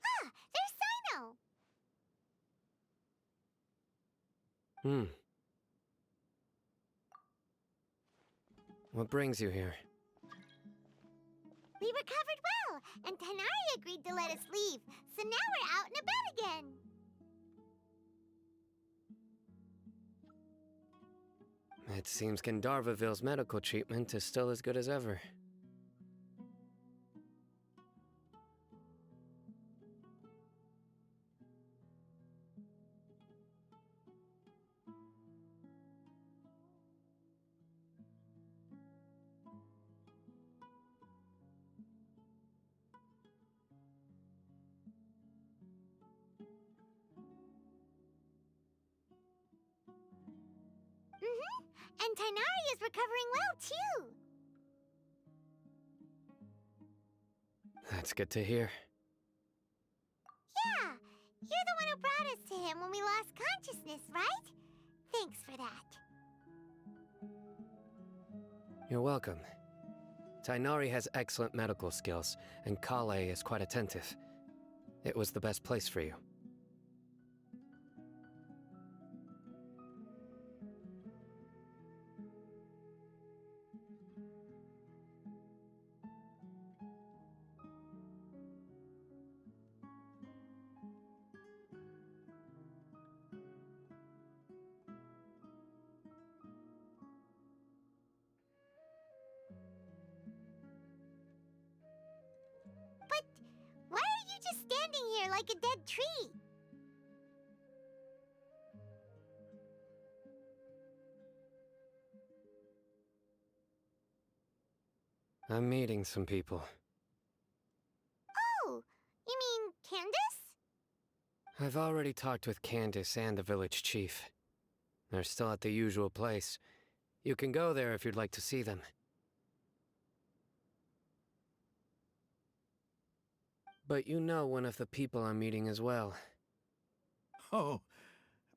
Ah, there's Sino! What brings you here? We recovered well, and Tanari agreed to let us leave, so now we're out and about again. It seems Gandharvaville's medical treatment is still as good as ever. And Tainari is recovering well, too. That's good to hear. Yeah, you're the one who brought us to him when we lost consciousness, right? Thanks for that. You're welcome. Tainari has excellent medical skills, and Kale is quite attentive. It was the best place for you. But why are you just standing here like a dead tree? I'm meeting some people. Oh, you mean Candace? I've already talked with Candace and the village chief. They're still at the usual place. You can go there if you'd like to see them. But you know one of the people I'm meeting as well. Oh,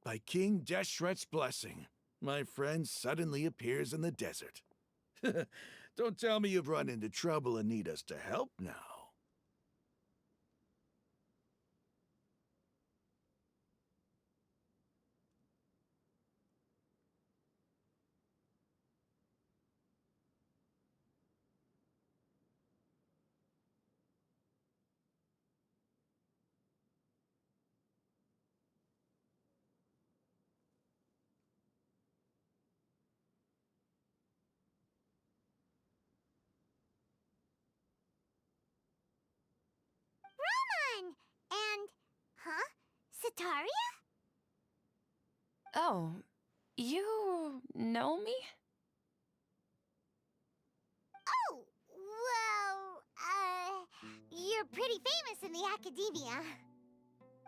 by King Deshret's blessing, my friend suddenly appears in the desert. Don't tell me you've run into trouble and need us to help now. Roman! And... huh? Sitaria? Oh, you know me? Oh, well, you're pretty famous in the academia.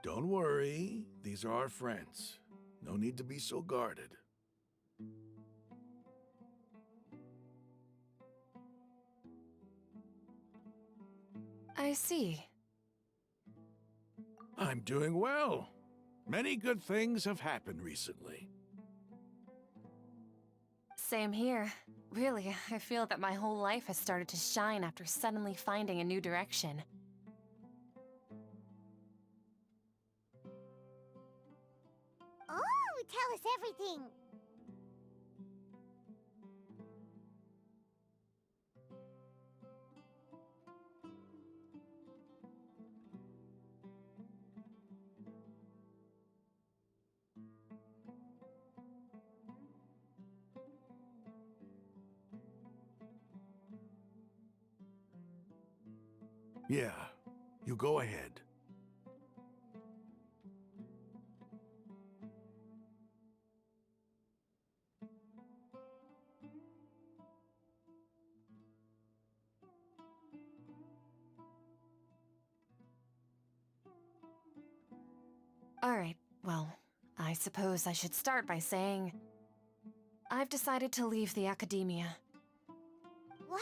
Don't worry, these are our friends. No need to be so guarded. I see. I'm doing well. Many good things have happened recently. Same here. Really, I feel that my whole life has started to shine after suddenly finding a new direction. Oh, tell us everything. Yeah, you go ahead. Alright, well, I suppose I should start by saying... I've decided to leave the academia. What?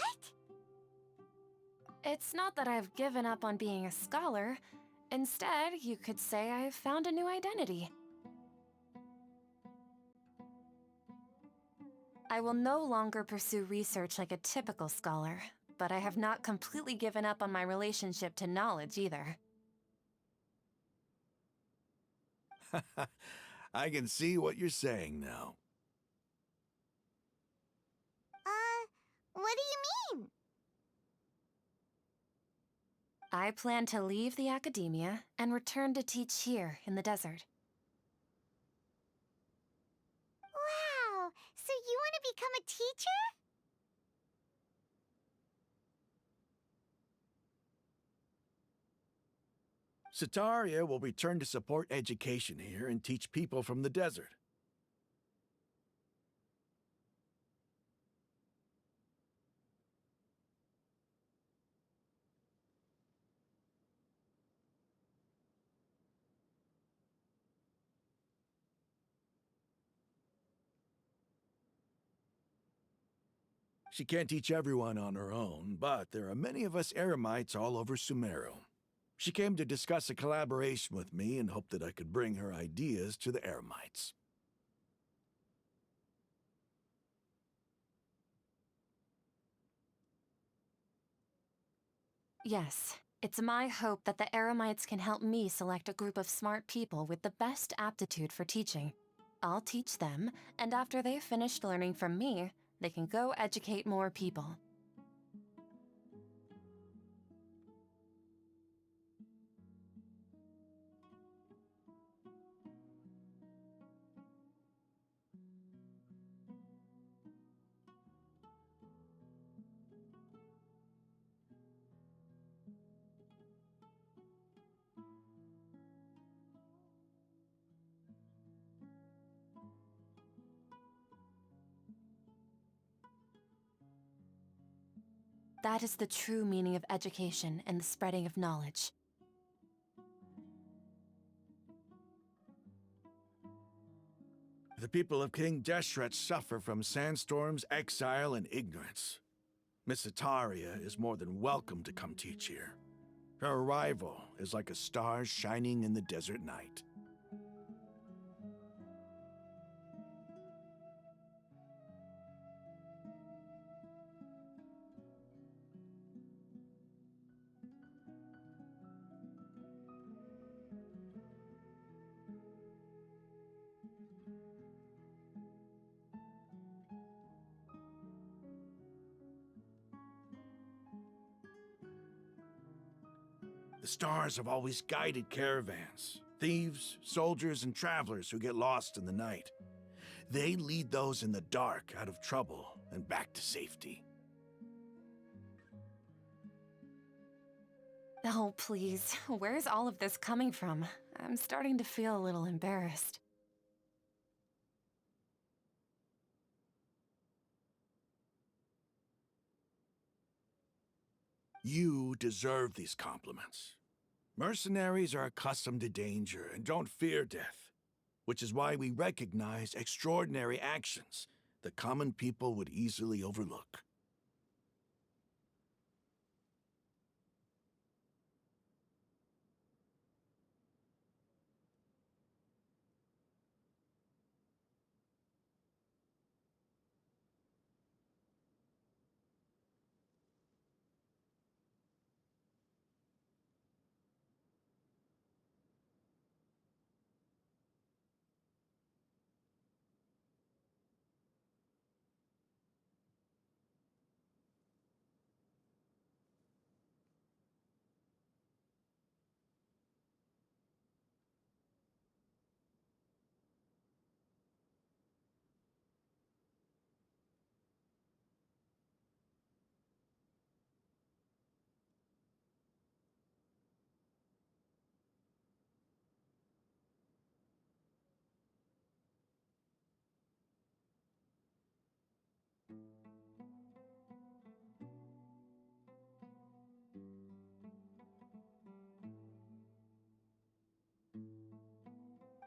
It's not that I've given up on being a scholar. Instead, you could say I've found a new identity. I will no longer pursue research like a typical scholar, but I have not completely given up on my relationship to knowledge either. I can see what you're saying now. What do you mean? I plan to leave the academia and return to teach here in the desert. Wow, so you want to become a teacher? Sataria will return to support education here and teach people from the desert. She can't teach everyone on her own, but there are many of us Eremites all over SUMERU. She came to discuss a collaboration with me and hoped that I could bring her ideas to the Eremites. Yes, it's my hope that the Eremites can help me select a group of smart people with the best aptitude for teaching. I'll teach them, and after they've finished learning from me, they can go educate more people. That is the true meaning of education and the spreading of knowledge. The people of King Deshret suffer from sandstorms, exile, and ignorance. Miss Ataria is more than welcome to come teach here. Her arrival is like a star shining in the desert night. The stars have always guided caravans, thieves, soldiers, and travelers who get lost in the night. They lead those in the dark out of trouble and back to safety. Oh, please, where's all of this coming from? I'm starting to feel a little embarrassed. You deserve these compliments. Mercenaries are accustomed to danger and don't fear death, which is why we recognize extraordinary actions that common people would easily overlook.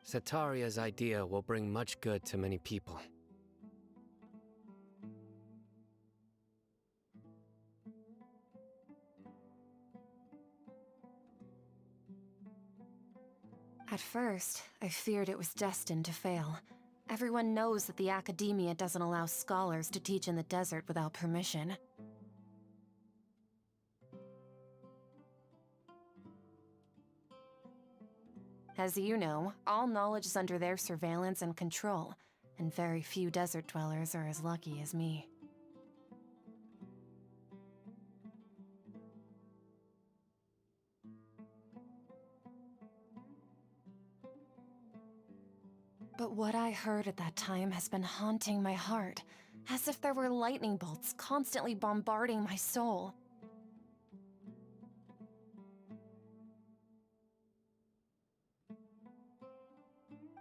Sataria's idea will bring much good to many people. At first, I feared it was destined to fail, Everyone knows that the academia doesn't allow scholars to teach in the desert without permission. As you know, all knowledge is under their surveillance and control, and very few desert dwellers are as lucky as me. But what I heard at that time has been haunting my heart, as if there were lightning bolts constantly bombarding my soul.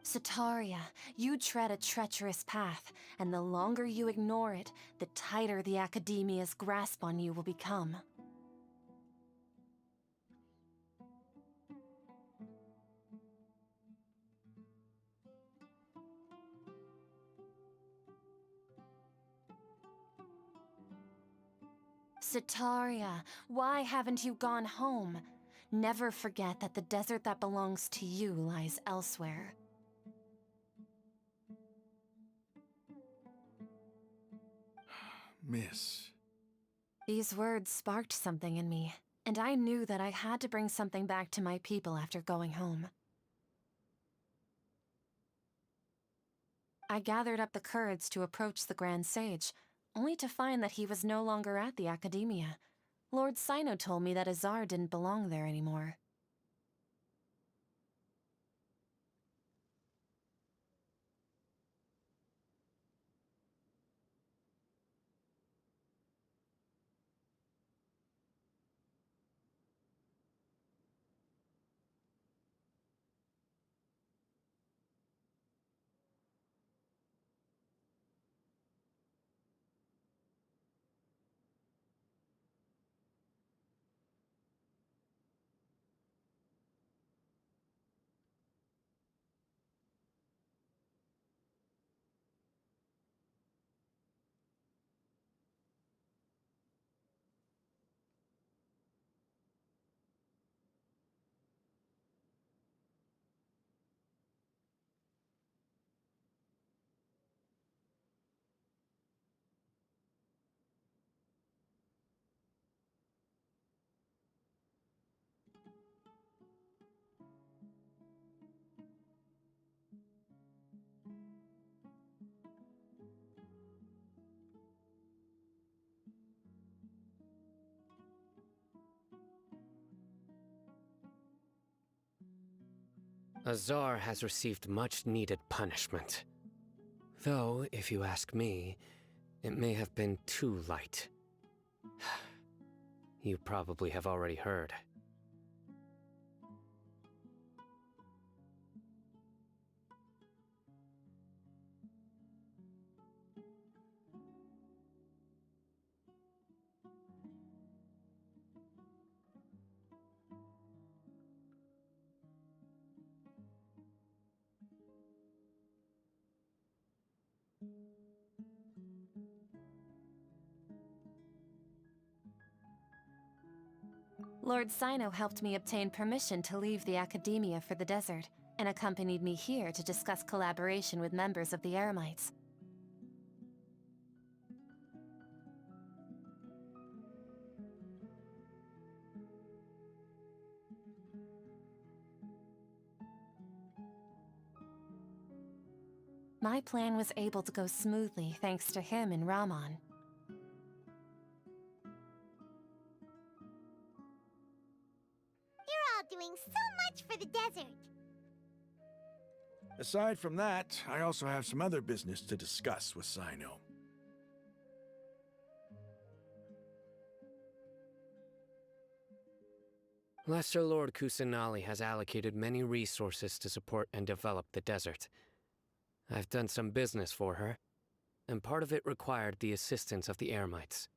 Sataria, you tread a treacherous path, and the longer you ignore it, the tighter the Academia's grasp on you will become. Sataria, why haven't you gone home? Never forget that the desert that belongs to you lies elsewhere. Miss. These words sparked something in me, and I knew that I had to bring something back to my people after going home. I gathered up the courage to approach the Grand Sage, only to find that he was no longer at the Academia. Lord Sino told me that Azar didn't belong there anymore. Azar has received much-needed punishment. Though, if you ask me, it may have been too light. You probably have already heard. Lord Sino helped me obtain permission to leave the Academia for the desert, and accompanied me here to discuss collaboration with members of the Eremites. My plan was able to go smoothly thanks to him and Rahman. You're all doing so much for the desert. Aside from that, I also have some other business to discuss with Sino. Lesser Lord Kusanali has allocated many resources to support and develop the desert. I've done some business for her, and part of it required the assistance of the Eremites.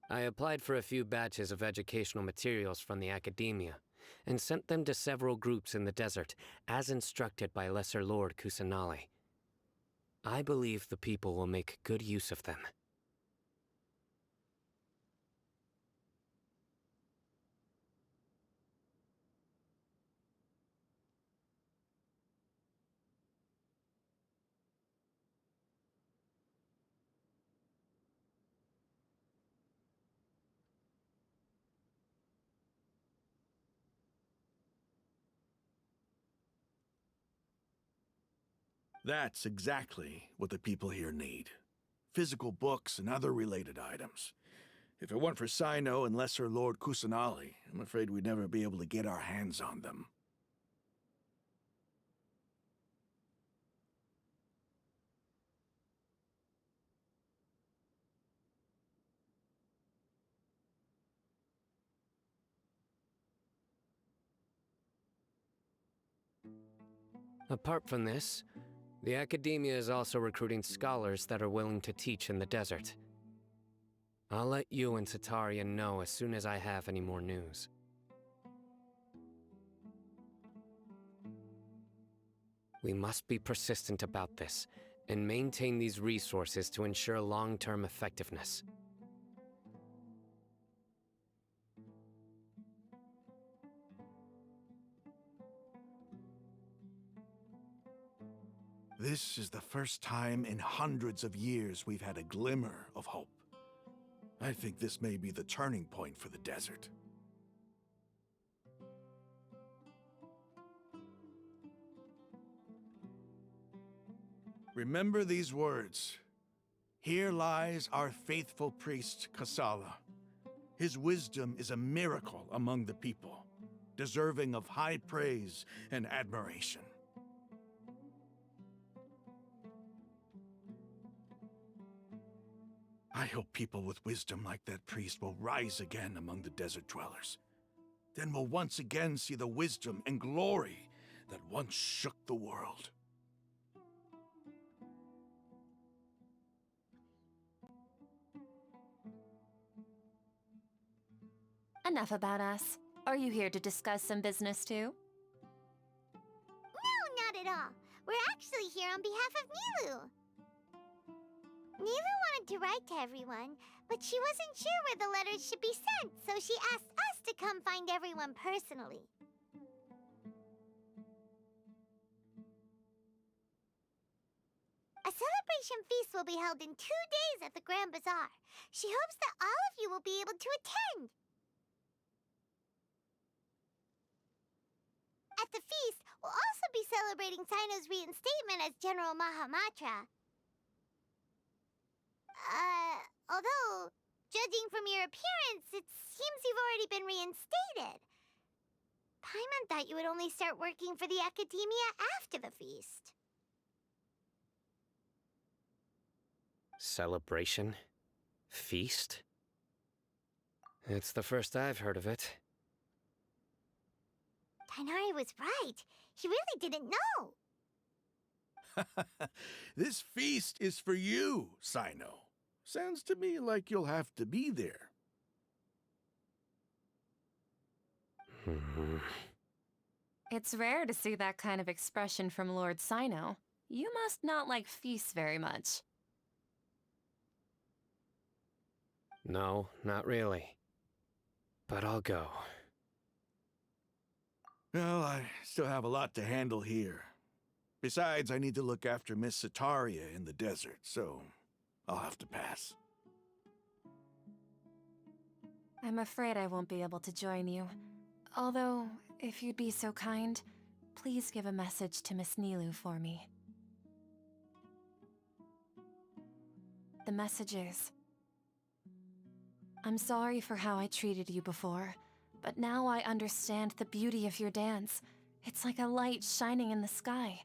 I applied for a few batches of educational materials from the Academia, and sent them to several groups in the desert, as instructed by Lesser Lord Kusanali. I believe the people will make good use of them. That's exactly what the people here need. Physical books and other related items. If it weren't for Sino and Lesser Lord Kusanali, I'm afraid we'd never be able to get our hands on them. Apart from this, the Academia is also recruiting scholars that are willing to teach in the desert. I'll let you and Satarian know as soon as I have any more news. We must be persistent about this, and maintain these resources to ensure long-term effectiveness. This is the first time in hundreds of years we've had a glimmer of hope. I think this may be the turning point for the desert. Remember these words. Here lies our faithful priest, Kasala. His wisdom is a miracle among the people, deserving of high praise and admiration. I hope people with wisdom like that priest will rise again among the desert dwellers. Then we'll once again see the wisdom and glory that once shook the world. Enough about us. Are you here to discuss some business too? No, not at all. We're actually here on behalf of Nilu. Nilu wanted to write to everyone, but she wasn't sure where the letters should be sent, so she asked us to come find everyone personally. A celebration feast will be held in 2 days at the Grand Bazaar. She hopes that all of you will be able to attend. At the feast, we'll also be celebrating Sino's reinstatement as General Mahamatra. Although, judging from your appearance, it seems you've already been reinstated. Paimon thought you would only start working for the Academia after the feast. Celebration? Feast? It's the first I've heard of it. Tainari was right. He really didn't know. This feast is for you, Sino. Sounds to me like you'll have to be there. It's rare to see that kind of expression from Lord Sino. You must not like feasts very much. No, not really. But I'll go. Well, I still have a lot to handle here. Besides, I need to look after Miss Sataria in the desert, so I'll have to pass. I'm afraid I won't be able to join you. Although, if you'd be so kind, please give a message to Miss Nilu for me. The message is, I'm sorry for how I treated you before, but now I understand the beauty of your dance. It's like a light shining in the sky.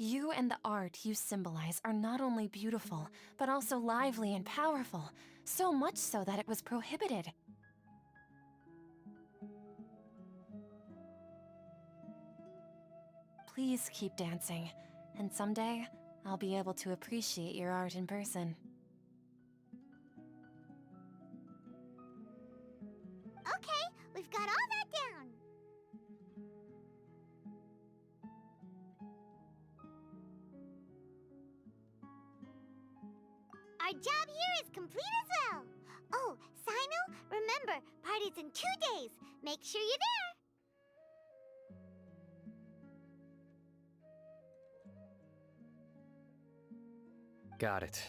You and the art you symbolize are not only beautiful, but also lively and powerful, so much so that it was prohibited. Please keep dancing, and someday I'll be able to appreciate your art in person. Okay, we've got all that down. Our job here is complete as well. Oh, Sino, remember remember, party's in 2 days. Make sure you're there. Got it.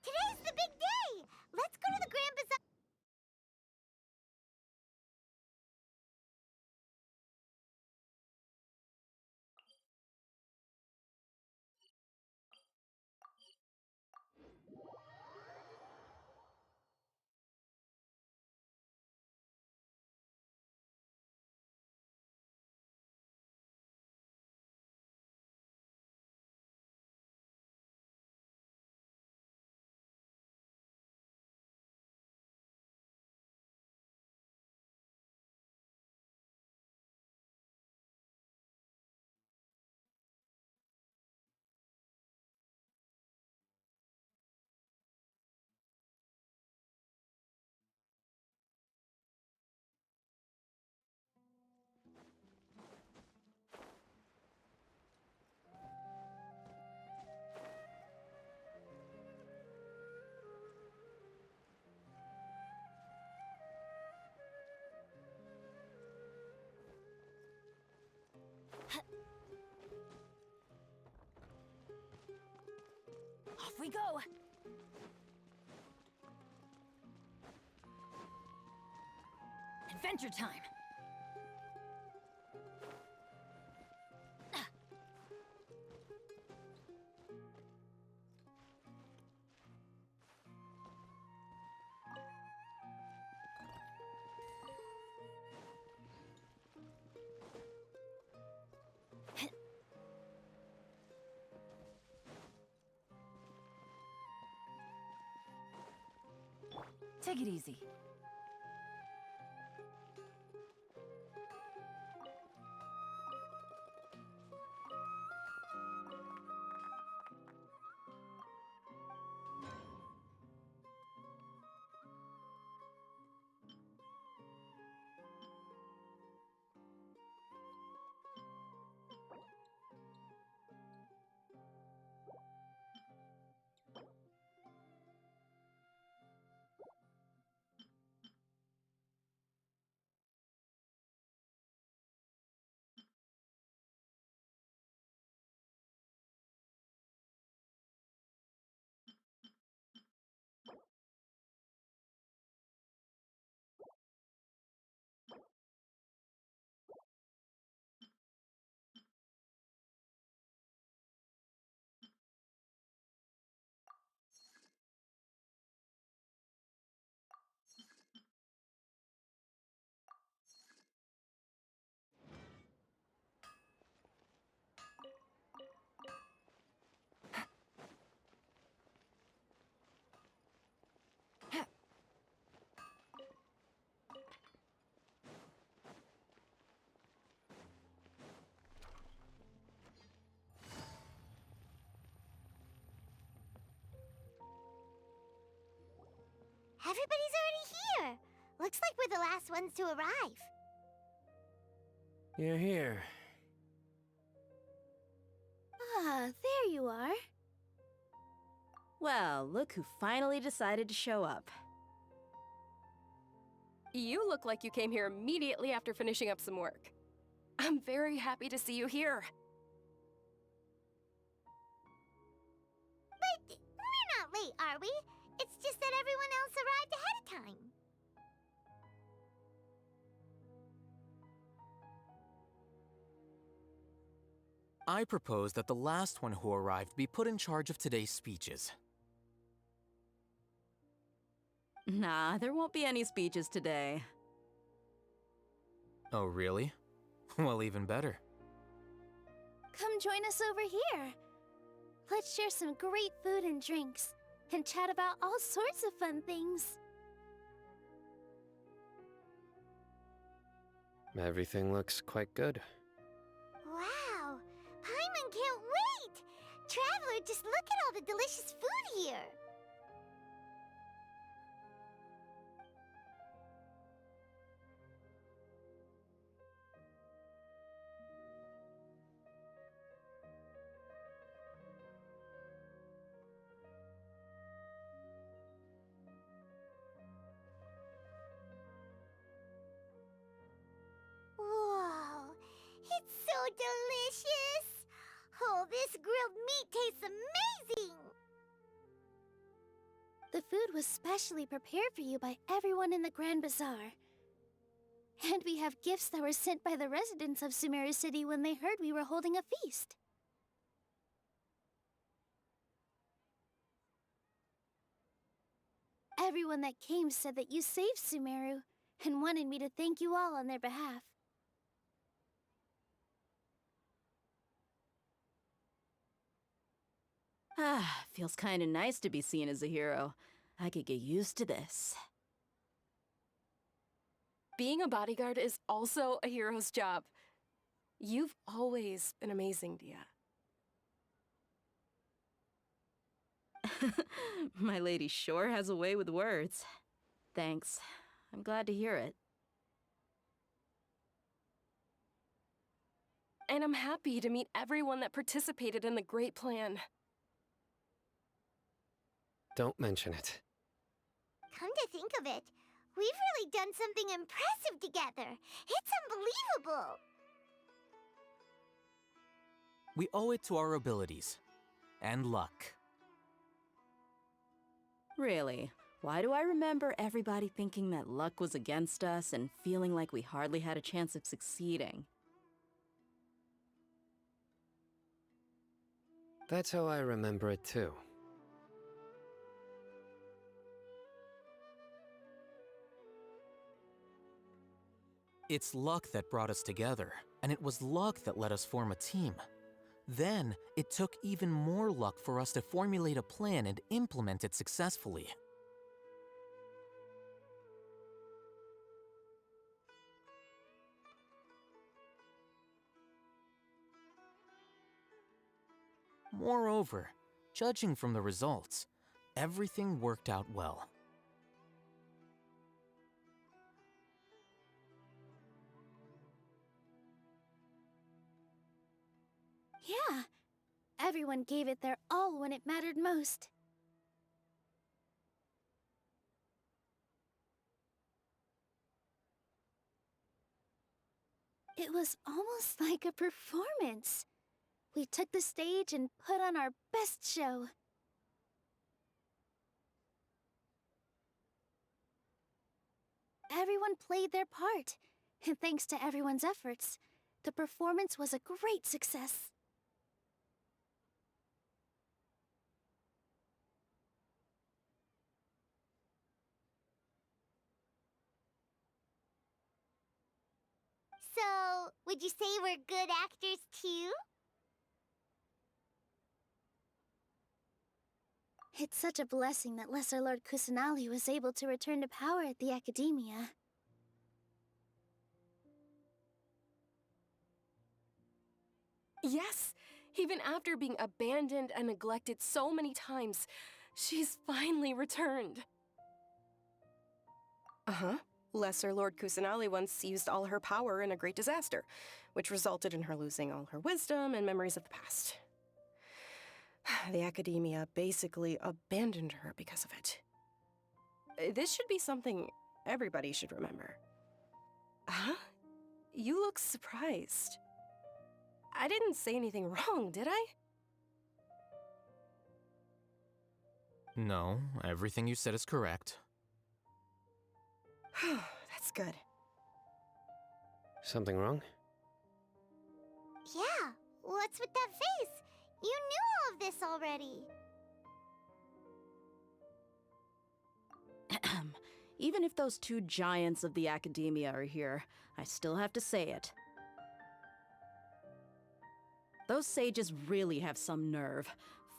Today's the big day. Let's go to the Grand Bazaar. Off we go! Adventure time! Take it easy. Everybody's already here. Looks like we're the last ones to arrive. You're here. Ah, there you are. Well, look who finally decided to show up. You look like you came here immediately after finishing up some work. I'm very happy to see you here. But we're not late, are we? It's just that everyone else arrived ahead of time. I propose that the last one who arrived be put in charge of today's speeches. Nah, there won't be any speeches today. Oh, really? Well, even better. Come join us over here. Let's share some great food and drinks, and chat about all sorts of fun things. Everything looks quite good. Wow! Paimon can't wait! Traveler, just look at all the delicious food here! Whoa! It's so delicious! Oh, this grilled meat tastes amazing! The food was specially prepared for you by everyone in the Grand Bazaar. And we have gifts that were sent by the residents of SUMERU City when they heard we were holding a feast. Everyone that came said that you saved SUMERU and wanted me to thank you all on their behalf. Ah, feels kinda nice to be seen as a hero. I could get used to this. Being a bodyguard is also a hero's job. You've always been amazing, Dia. My lady sure has a way with words. Thanks. I'm glad to hear it. And I'm happy to meet everyone that participated in the great plan. Don't mention it. Come to think of it, we've really done something impressive together. It's unbelievable! We owe it to our abilities. And luck. Really? Why do I remember everybody thinking that luck was against us and feeling like we hardly had a chance of succeeding? That's how I remember it too. It's luck that brought us together, and it was luck that let us form a team. Then, it took even more luck for us to formulate a plan and implement it successfully. Moreover, judging from the results, everything worked out well. Yeah, everyone gave it their all when it mattered most. It was almost like a performance. We took the stage and put on our best show. Everyone played their part, and thanks to everyone's efforts, the performance was a great success. So, would you say we're good actors too? It's such a blessing that Lesser Lord Kusanali was able to return to power at the Academia. Yes, even after being abandoned and neglected so many times, she's finally returned. Uh-huh. Lesser Lord Kusanali once used all her power in a great disaster, which resulted in her losing all her wisdom and memories of the past. The Academia basically abandoned her because of it. This should be something everybody should remember. Huh? You look surprised. I didn't say anything wrong, did I? No, everything you said is correct. That's good. Something wrong? Yeah, what's with that face? You knew all of this already. Even if those two giants of the academia are here, I still have to say it. Those sages really have some nerve.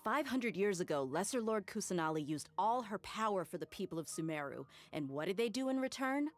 500 years ago, Lesser Lord Kusanali used all her power for the people of Sumeru, and what did they do in return?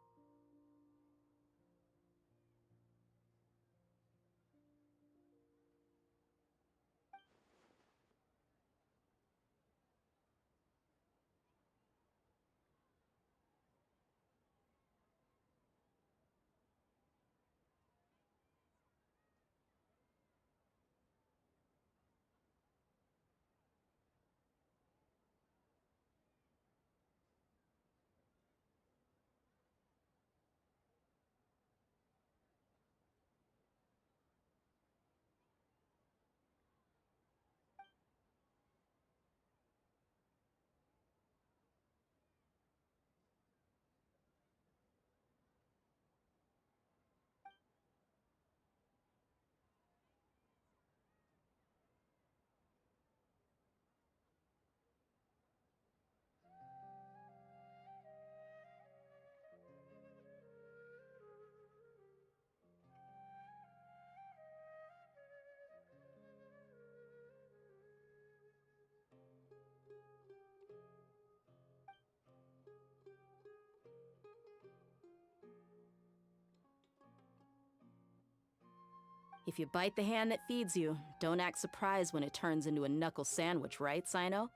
If you bite the hand that feeds you, don't act surprised when it turns into a knuckle sandwich, right, Sino?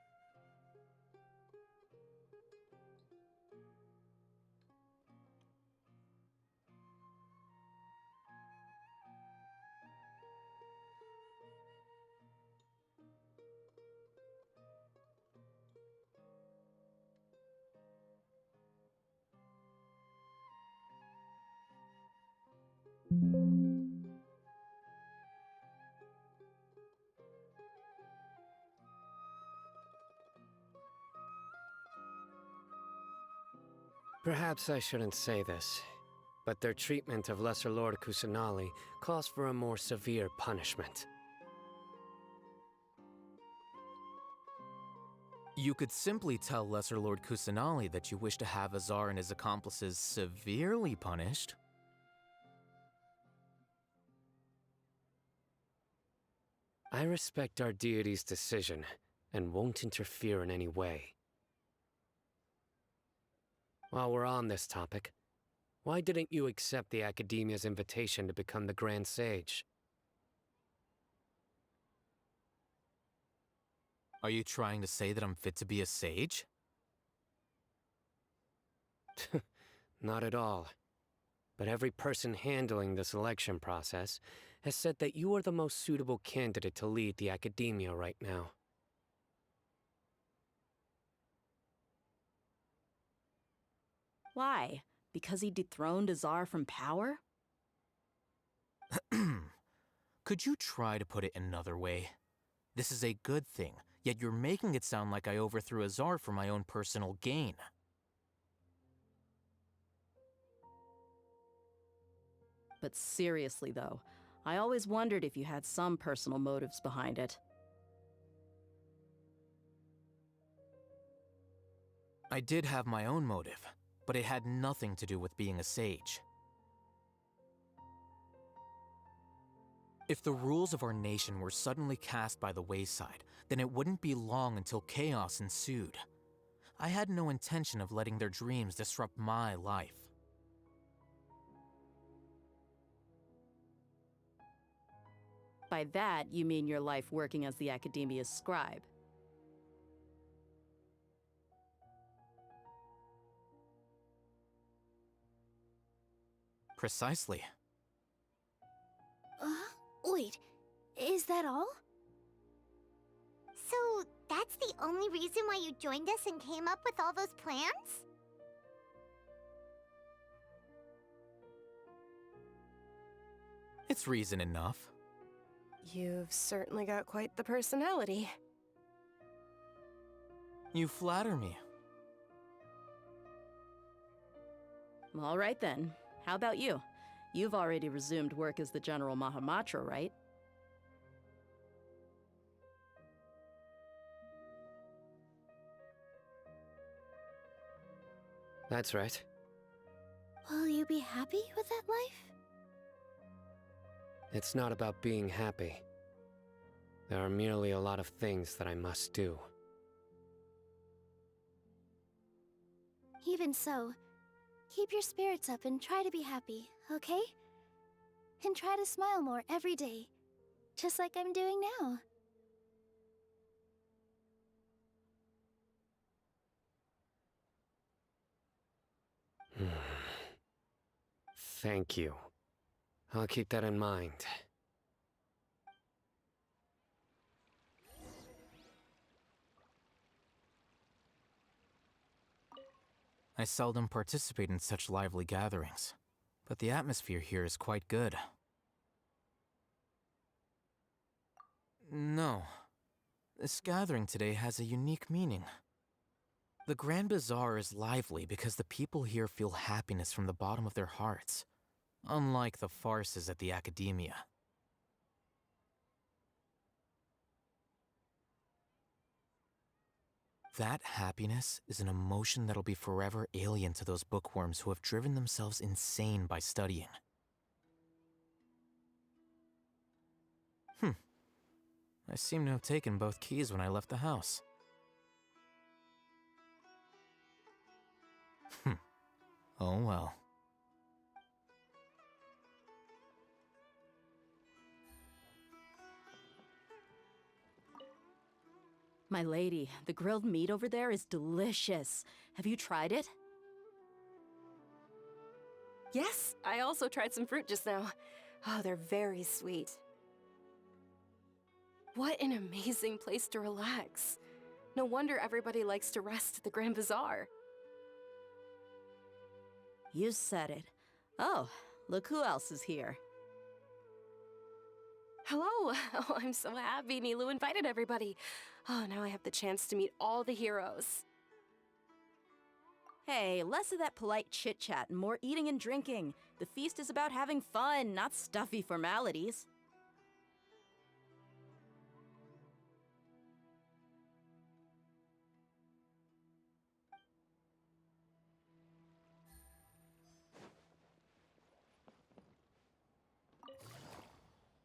Perhaps I shouldn't say this, but their treatment of Lesser Lord Kusanali calls for a more severe punishment. You could simply tell Lesser Lord Kusanali that you wish to have Azar and his accomplices severely punished. I respect our deity's decision and won't interfere in any way. While we're on this topic, why didn't you accept the Academia's invitation to become the Grand Sage? Are you trying to say that I'm fit to be a sage? Not at all. But every person handling the selection process has said that you are the most suitable candidate to lead the Academia right now. Why? Because he dethroned Azar from power? Could you try to put it another way? This is a good thing, yet you're making it sound like I overthrew Azar for my own personal gain. But seriously, though, I always wondered if you had some personal motives behind it. I did have my own motive, but it had nothing to do with being a sage. If the rules of our nation were suddenly cast by the wayside, then it wouldn't be long until chaos ensued. I had no intention of letting their dreams disrupt my life. By that, you mean your life working as the Academia's scribe. Precisely. Wait, is that all? So, that's the only reason why you joined us and came up with all those plans? It's reason enough. You've certainly got quite the personality. You flatter me. All right then. How about you? You've already resumed work as the General Mahamatra, right? That's right. Will you be happy with that life? It's not about being happy. There are merely a lot of things that I must do. Even so, keep your spirits up and try to be happy, okay? And try to smile more every day, just like I'm doing now. Thank you. I'll keep that in mind. I seldom participate in such lively gatherings, but the atmosphere here is quite good. No. This gathering today has a unique meaning. The Grand Bazaar is lively because the people here feel happiness from the bottom of their hearts, unlike the farces at the Academia. That happiness is an emotion that'll be forever alien to those bookworms who have driven themselves insane by studying. I seem to have taken both keys when I left the house. Oh well. My lady, the grilled meat over there is delicious. Have you tried it? Yes, I also tried some fruit just now. Oh, they're very sweet. What an amazing place to relax. No wonder everybody likes to rest at the Grand Bazaar. You said it. Oh, look who else is here. Hello! Oh, I'm so happy Nilu invited everybody. Oh, now I have the chance to meet all the heroes. Hey, less of that polite chit-chat and more eating and drinking. The feast is about having fun, not stuffy formalities.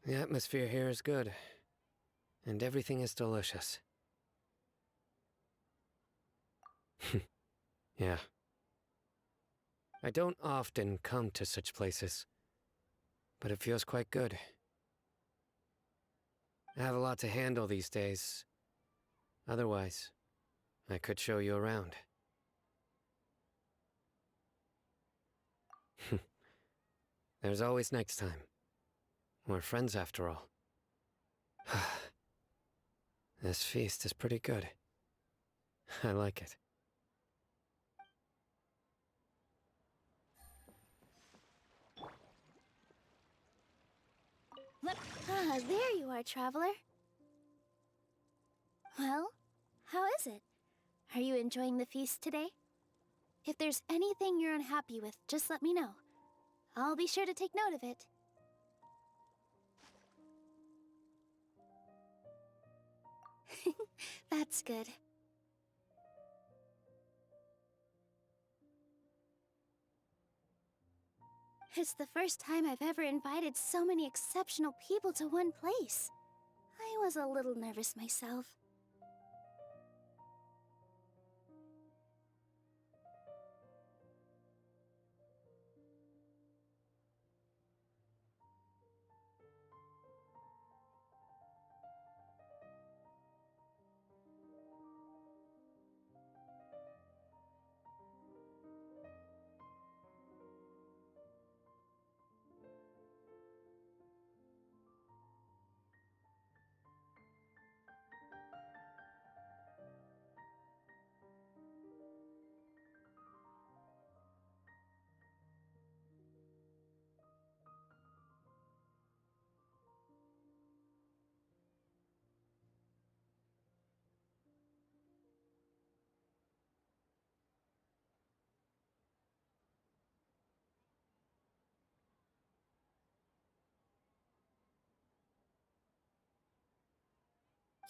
The atmosphere here is good, and everything is delicious. Yeah. I don't often come to such places, but it feels quite good. I have a lot to handle these days. Otherwise, I could show you around. There's always next time. We're friends after all. This feast is pretty good. I like it. Ah, there you are, traveler. Well, how is it? Are you enjoying the feast today? If there's anything you're unhappy with, just let me know. I'll be sure to take note of it. That's good. It's the first time I've ever invited so many exceptional people to one place. I was a little nervous myself.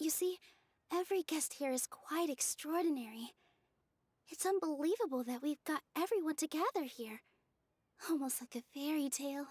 You see, every guest here is quite extraordinary. It's unbelievable that we've got everyone together here. Almost like a fairy tale.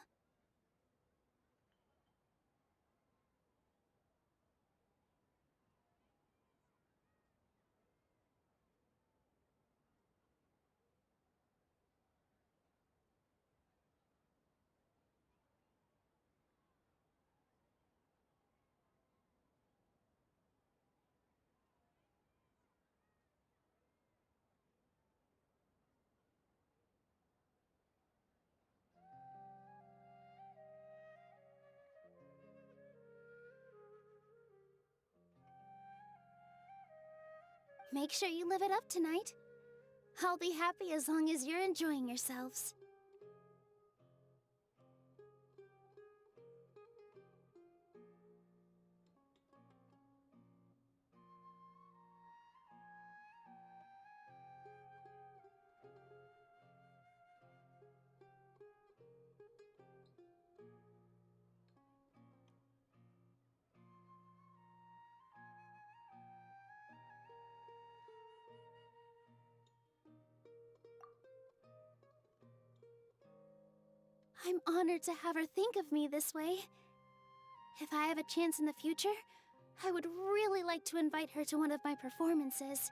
Make sure you live it up tonight. I'll be happy as long as you're enjoying yourselves. I'm honored to have her think of me this way. If I have a chance in the future, I would really like to invite her to one of my performances.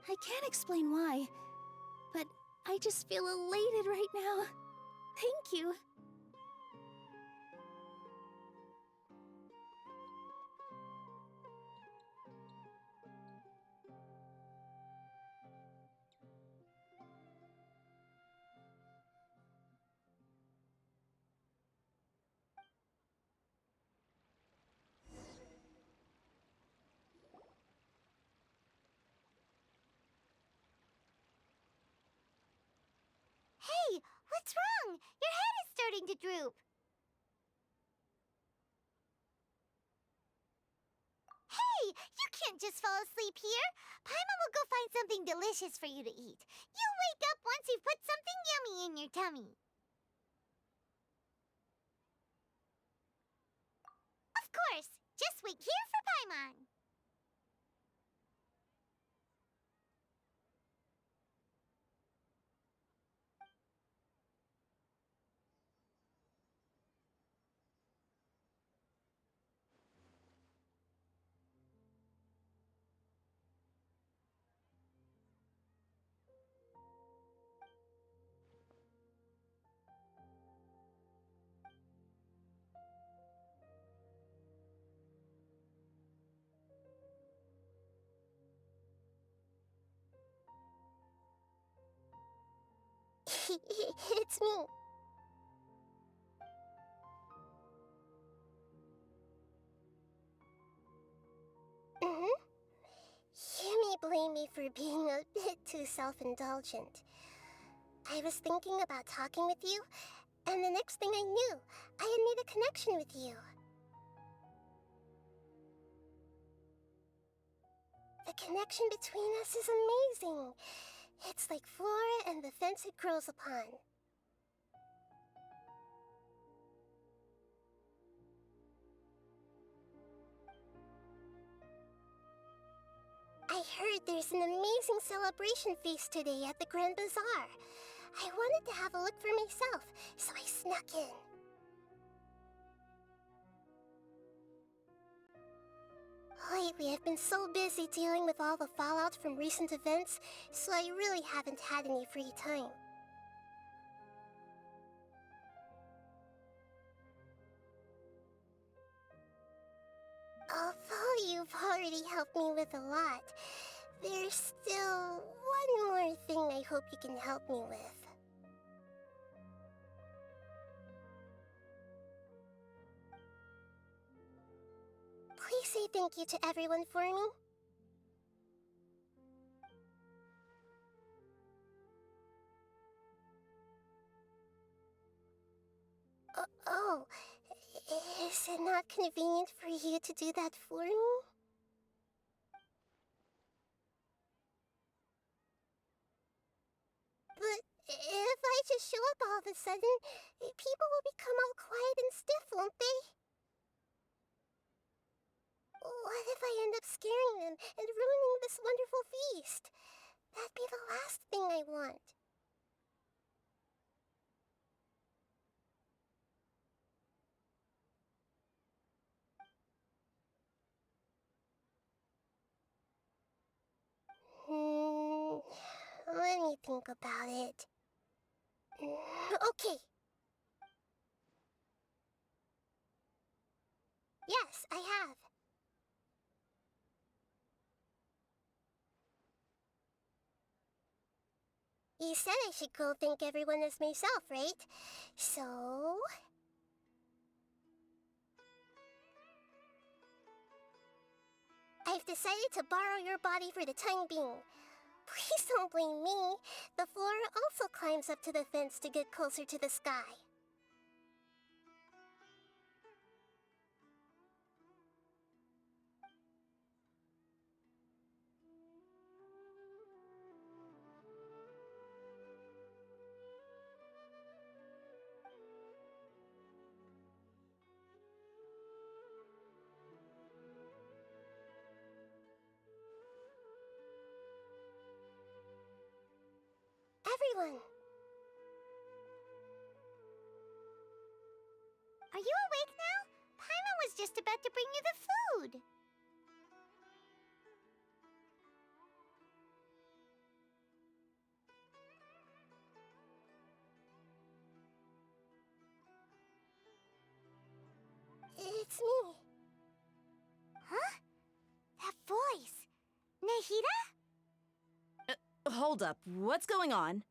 I can't explain why, but I just feel elated right now. Thank you. Hey, what's wrong? Your head is starting to droop. Hey, you can't just fall asleep here. Paimon will go find something delicious for you to eat. You'll wake up once you've put something yummy in your tummy. Of course. Just wait here for Paimon. It's me. You may blame me for being a bit too self-indulgent. I was thinking about talking with you, and the next thing I knew, I had made a connection with you. The connection between us is amazing. It's like flora and the fence it grows upon. I heard there's an amazing celebration feast today at the Grand Bazaar. I wanted to have a look for myself, so I snuck in. Lately, I've been so busy dealing with all the fallout from recent events, so I really haven't had any free time. Although you've already helped me with a lot, there's still one more thing I hope you can help me with. Please say thank you to everyone for me. Oh, is it not convenient for you to do that for me? But if I just show up all of a sudden, people will become all quiet and stiff, won't they? What if I end up scaring them and ruining this wonderful feast? That'd be the last thing I want. Let me think about it. Okay. Yes, I have. You said I should go thank everyone as myself, right? So... I've decided to borrow your body for the time being. Please don't blame me. The flora also climbs up to the fence to get closer to the sky. Everyone! Are you awake now? Paimon was just about to bring you the food. It's me. Huh? That voice. Nahida? Hold up, what's going on?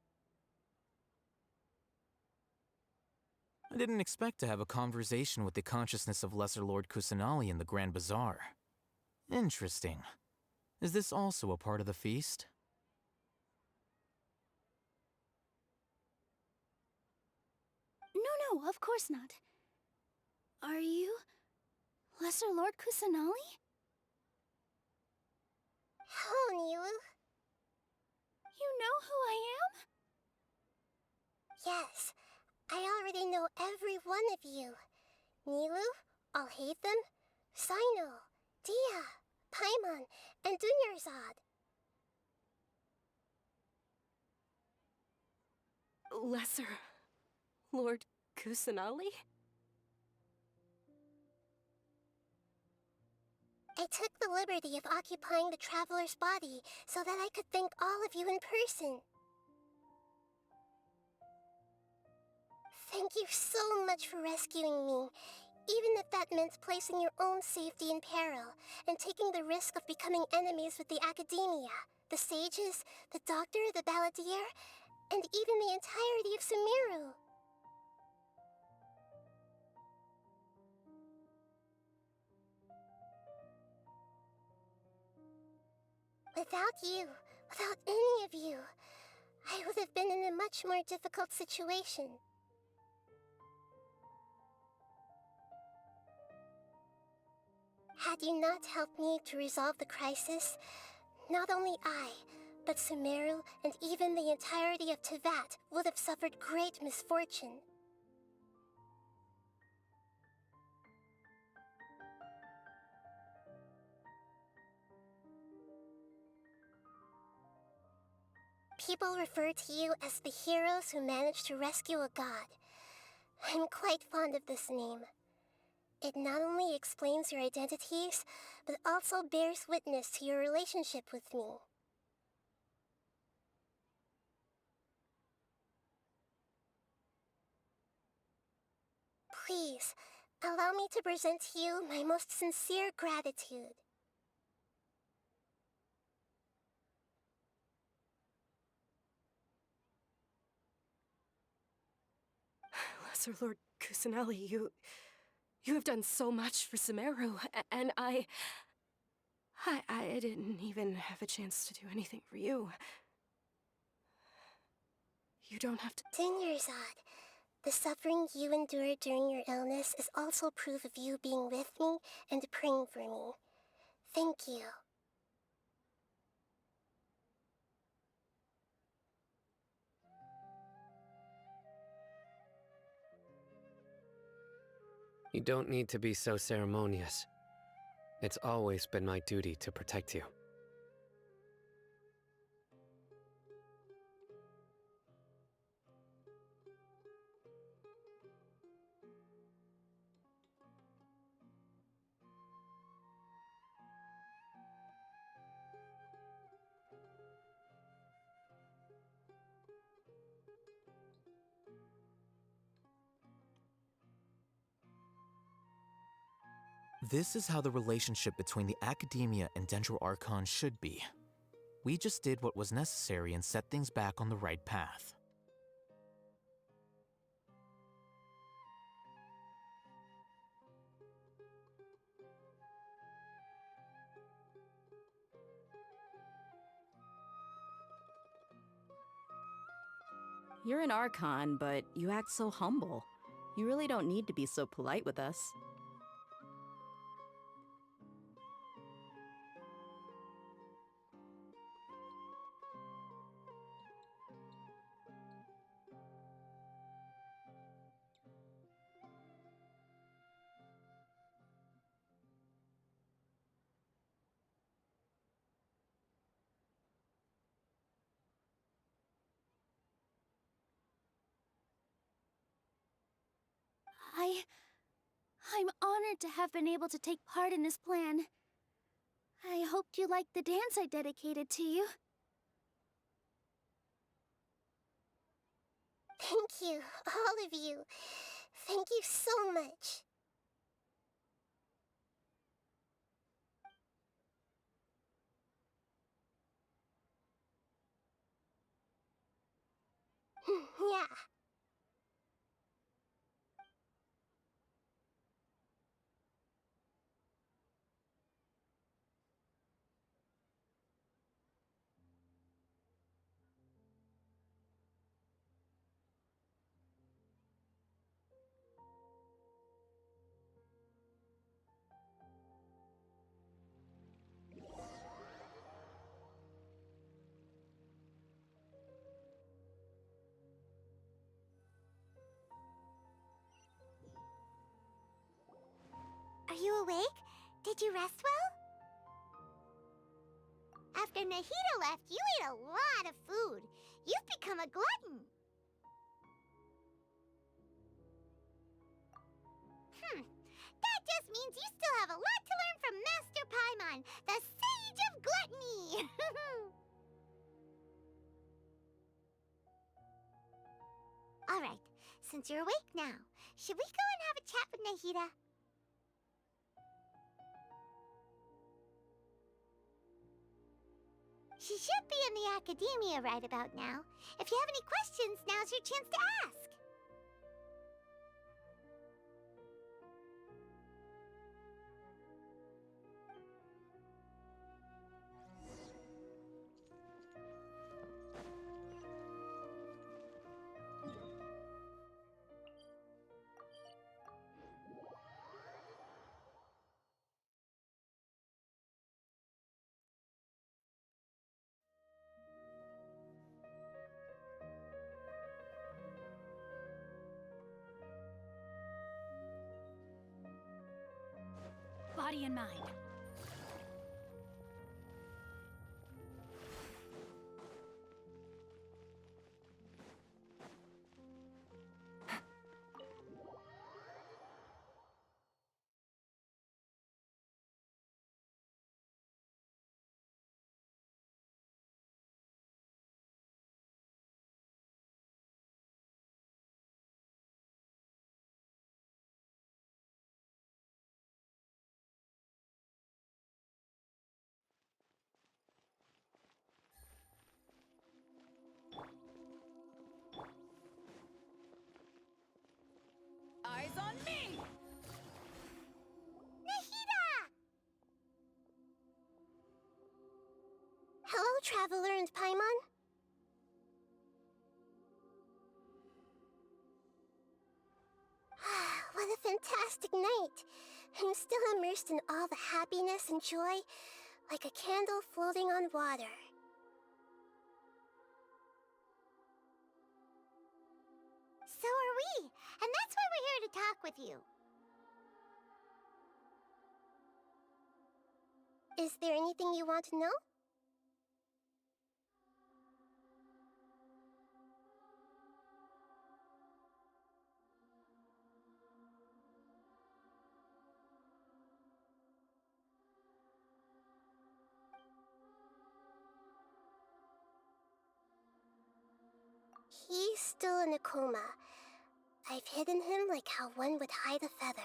I didn't expect to have a conversation with the consciousness of Lesser Lord Kusanali in the Grand Bazaar. Interesting. Is this also a part of the feast? No, of course not. Are you Lesser Lord Kusanali? Hello, Nilu. You know who I am? Yes, I already know every one of you. Nilu, Alhaitham, Sino, Dia, Paimon, and Dunyarzad. Lesser Lord Kusanali? I took the liberty of occupying the traveler's body so that I could thank all of you in person. Thank you so much for rescuing me, even if that meant placing your own safety in peril and taking the risk of becoming enemies with the Academia, the sages, the doctor, the balladeer, and even the entirety of SUMERU. Without you, without any of you, I would have been in a much more difficult situation. Had you not helped me to resolve the crisis, not only I, but SUMERU and even the entirety of Tevat would have suffered great misfortune. People refer to you as the heroes who managed to rescue a god. I'm quite fond of this name. It not only explains your identities, but also bears witness to your relationship with me. Please, allow me to present to you my most sincere gratitude. Lesser Lord Kusanali, you have done so much for SUMERU, and I didn't even have a chance to do anything for you. You don't have to... Dunyarzad, the suffering you endured during your illness is also proof of you being with me and praying for me. Thank you. You don't need to be so ceremonious. It's always been my duty to protect you. This is how the relationship between the Academia and Dendro Archon should be. We just did what was necessary and set things back on the right path. You're an Archon, but you act so humble. You really don't need to be so polite with us. I'm honored to have been able to take part in this plan. I hoped you liked the dance I dedicated to you. Thank you, all of you. Thank you so much. Yeah. Are you awake? Did you rest well? After Nahida left, you ate a lot of food. You've become a glutton. That just means you still have a lot to learn from Master Paimon, the Sage of Gluttony. All right, since you're awake now, should we go and have a chat with Nahida? She should be in the Academia right about now. If you have any questions, now's your chance to ask. Body and mind. Eyes on me! Nahida! Hello, Traveler and Paimon. What a fantastic night. I'm still immersed in all the happiness and joy, like a candle floating on water. So are we, and that's why we're here to talk with you. Is there anything you want to know? He's still in a coma. I've hidden him like how one would hide a feather.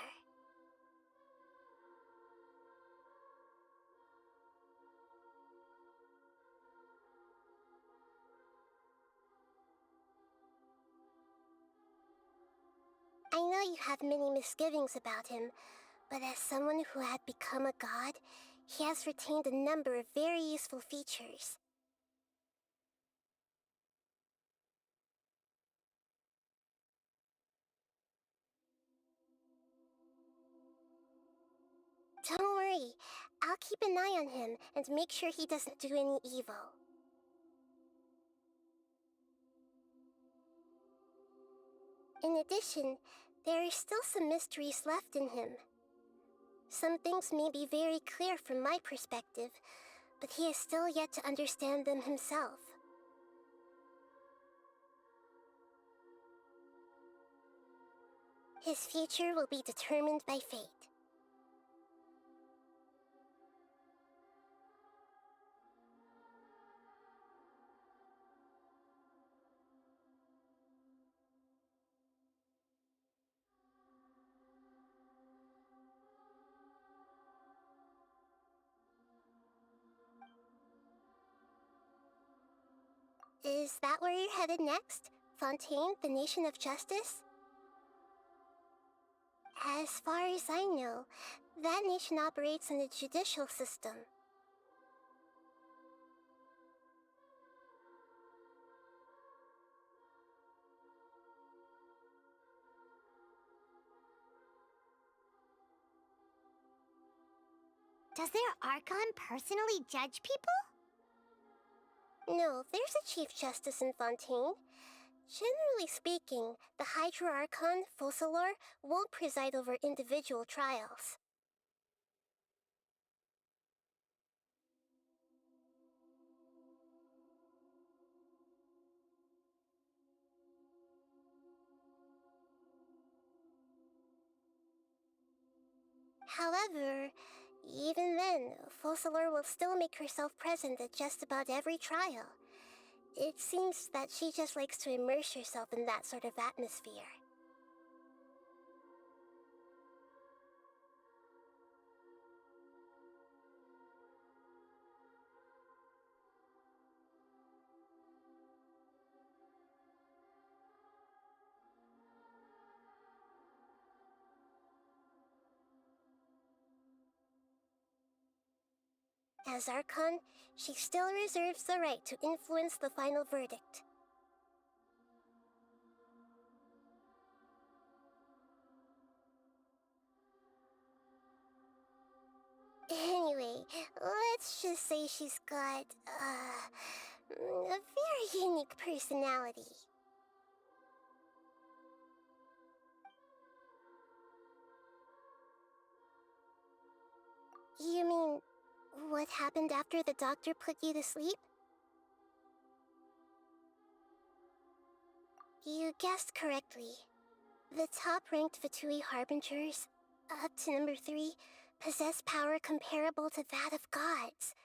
I know you have many misgivings about him, but as someone who had become a god, he has retained a number of very useful features. Don't worry, I'll keep an eye on him and make sure he doesn't do any evil. In addition, there are still some mysteries left in him. Some things may be very clear from my perspective, but he has still yet to understand them himself. His future will be determined by fate. Is that where you're headed next? Fontaine, the Nation of Justice? As far as I know, that nation operates in a judicial system. Does their Archon personally judge people? No, there's a Chief Justice in Fontaine. Generally speaking, the Hydra-Archon, Focalor, won't preside over individual trials. However, even then, Focalor will still make herself present at just about every trial. It seems that she just likes to immerse herself in that sort of atmosphere. As Archon, she still reserves the right to influence the final verdict. Anyway, let's just say she's got, a very unique personality. You mean, what happened after the doctor put you to sleep? You guessed correctly. The top-ranked Fatui Harbingers, up to number 3, possess power comparable to that of gods.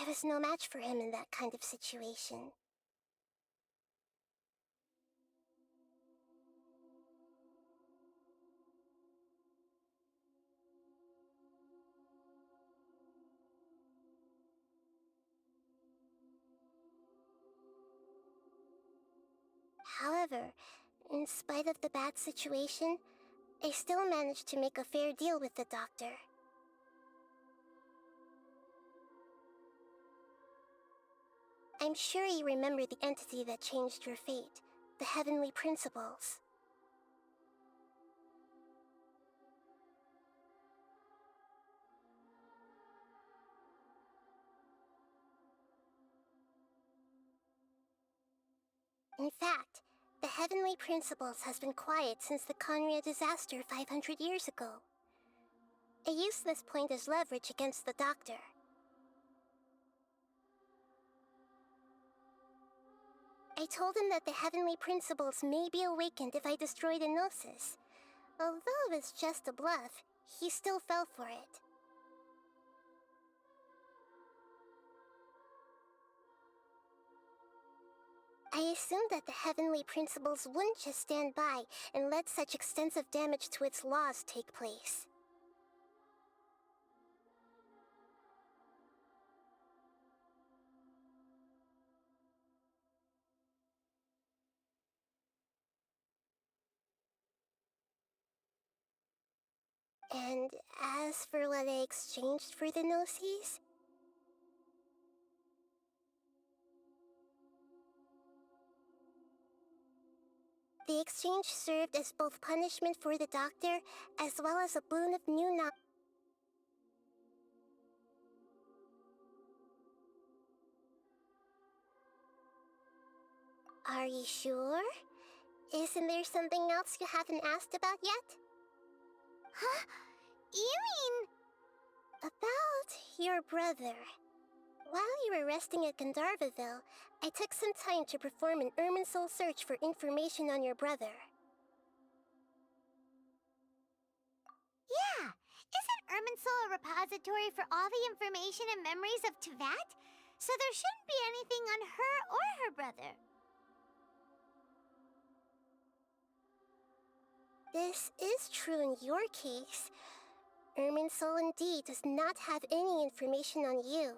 I was no match for him in that kind of situation. However, in spite of the bad situation, I still managed to make a fair deal with the doctor. I'm sure you remember the entity that changed your fate, the Heavenly Principles. In fact, the Heavenly Principles has been quiet since the Conria disaster 500 years ago. I used this point as leverage against the doctor. I told him that the heavenly principles may be awakened if I destroy the Gnosis. Although it's just a bluff, he still fell for it. I assumed that the heavenly principles wouldn't just stand by and let such extensive damage to its laws take place. And as for what I exchanged for the Gnosis, the exchange served as both punishment for the doctor as well as a boon of new knowledge. Are you sure? Isn't there something else you haven't asked about yet? Huh? You mean... About your brother. While you were resting at Gandharvaville, I took some time to perform an Irminsul search for information on your brother. Yeah! Isn't Irminsul a repository for all the information and memories of Teyvat? So there shouldn't be anything on her or her brother. This is true in your case. Irminsul indeed does not have any information on you.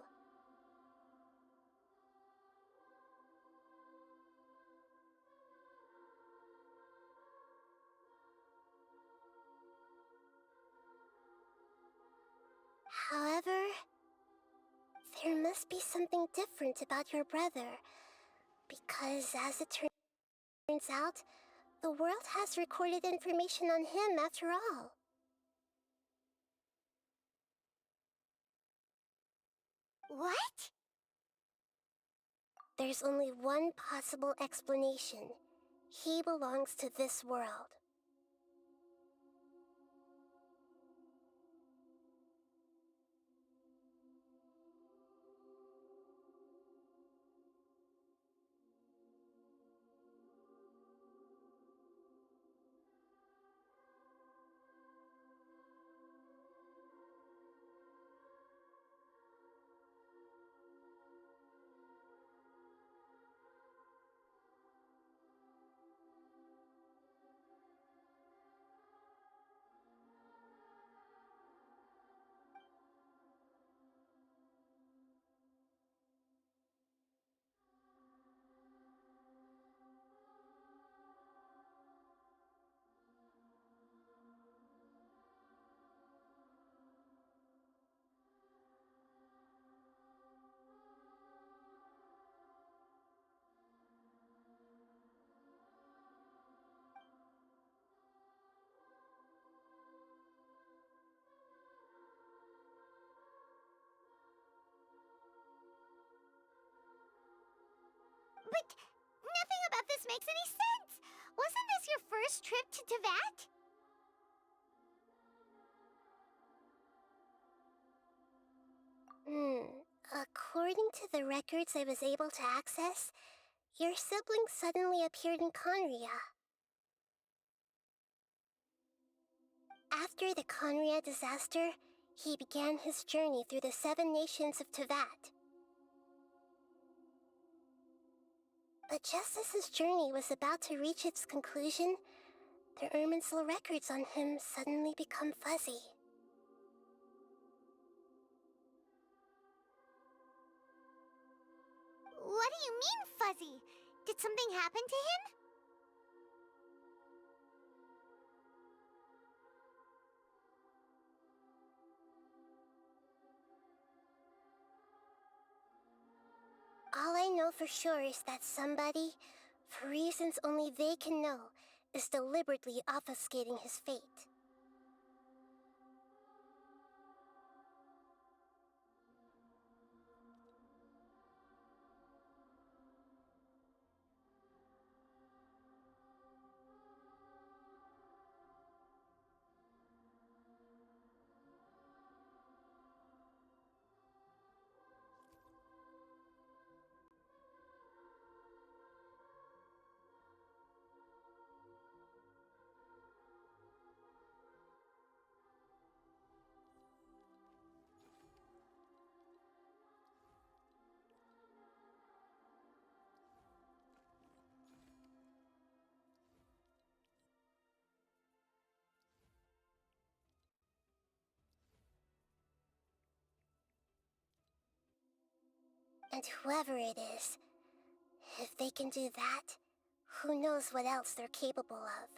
However, there must be something different about your brother, because as it turns out, the world has recorded information on him after all. What? There's only one possible explanation. He belongs to this world. But nothing about this makes any sense! Wasn't this your first trip to Teyvat? According to the records I was able to access, your sibling suddenly appeared in Conria. After the Conria disaster, he began his journey through the 7 nations of Teyvat. But just as his journey was about to reach its conclusion, the Irminsul records on him suddenly become fuzzy. What do you mean, fuzzy? Did something happen to him? All I know for sure is that somebody, for reasons only they can know, is deliberately obfuscating his fate. And whoever it is, if they can do that, who knows what else they're capable of.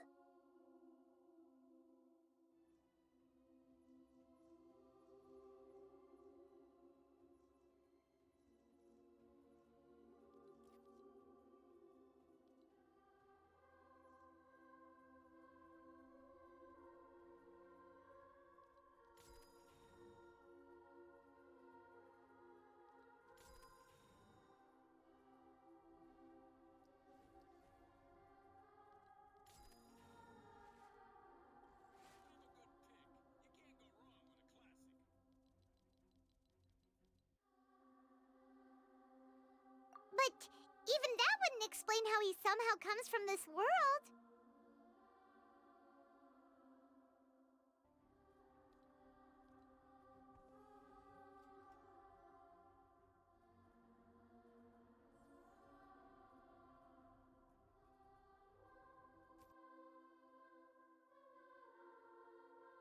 But even that wouldn't explain how he somehow comes from this world.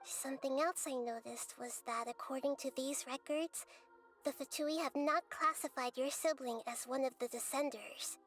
Something else I noticed was that according to these records, the Fatui have not classified your sibling as one of the Descenders.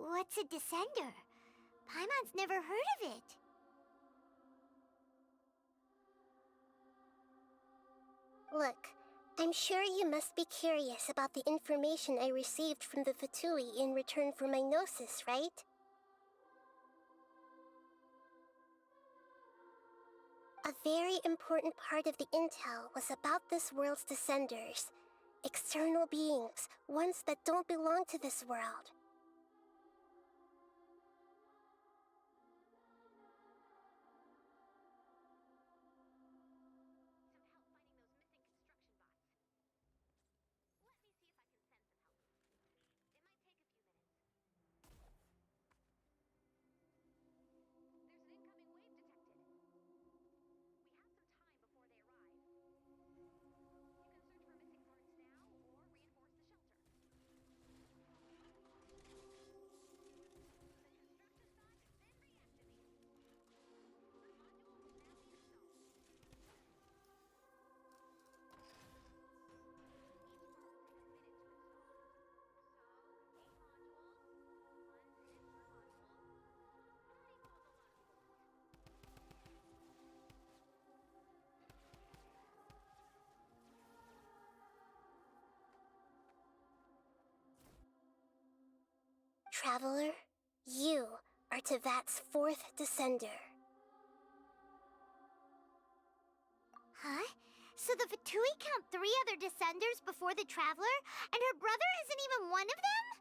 What's a Descender? Paimon's never heard of it. Look, I'm sure you must be curious about the information I received from the Fatui in return for my gnosis, right? A very important part of the intel was about this world's Descenders. External beings, ones that don't belong to this world. Traveler, you are Tevat's fourth Descender. Huh? So the Fatui count 3 other Descenders before the Traveler, and her brother isn't even one of them?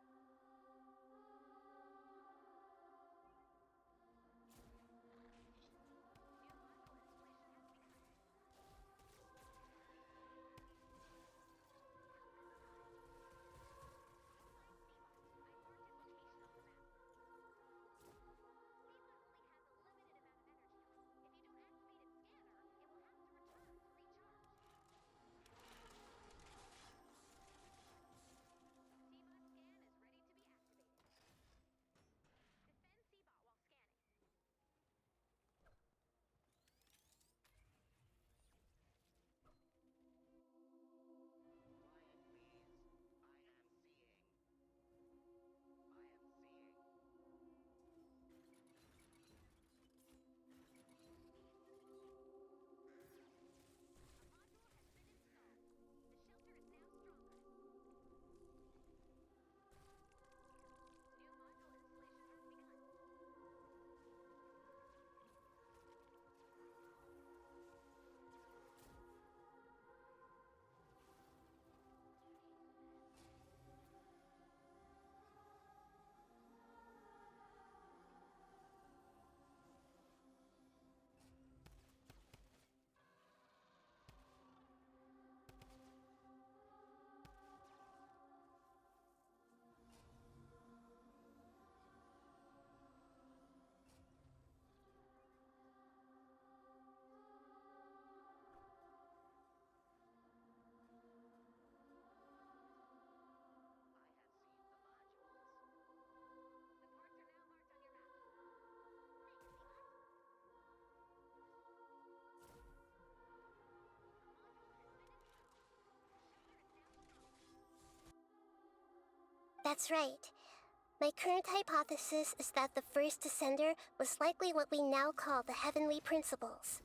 Scan is That's right. My current hypothesis is that the first descender was likely what we now call the Heavenly Principles.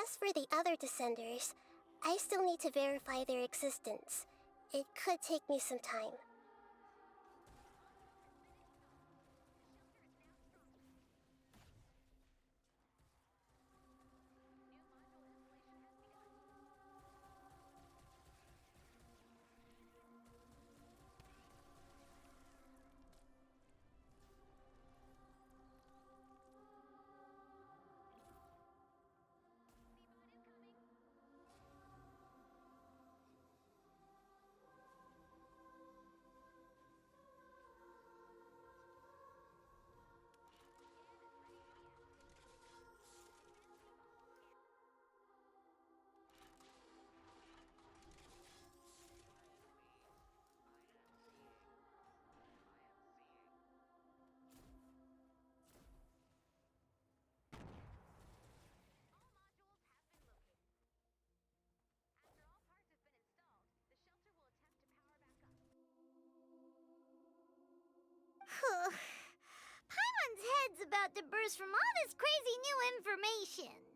As for the other descenders, I still need to verify their existence. It could take me some time. Paimon's head's about to burst from all this crazy new information.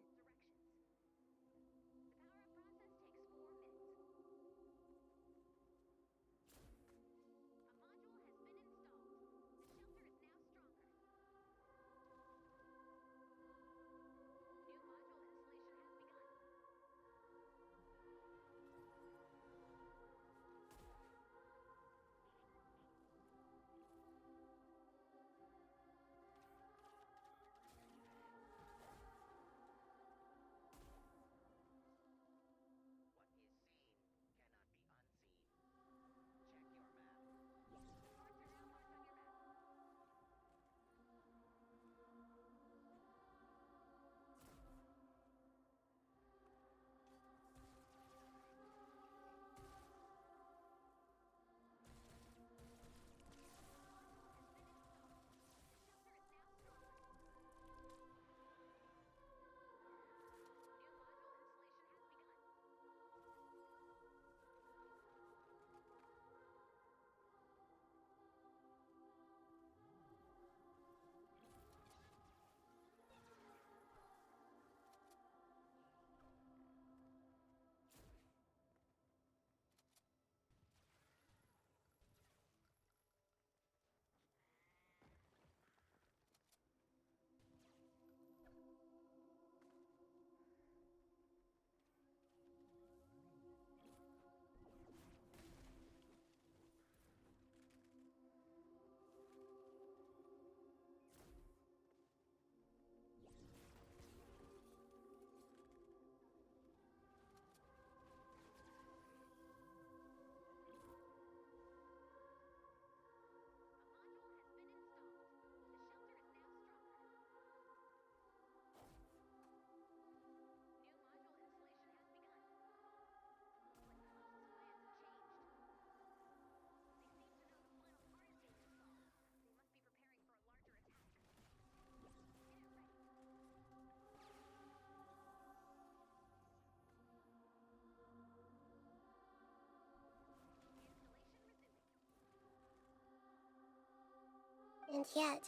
And yet,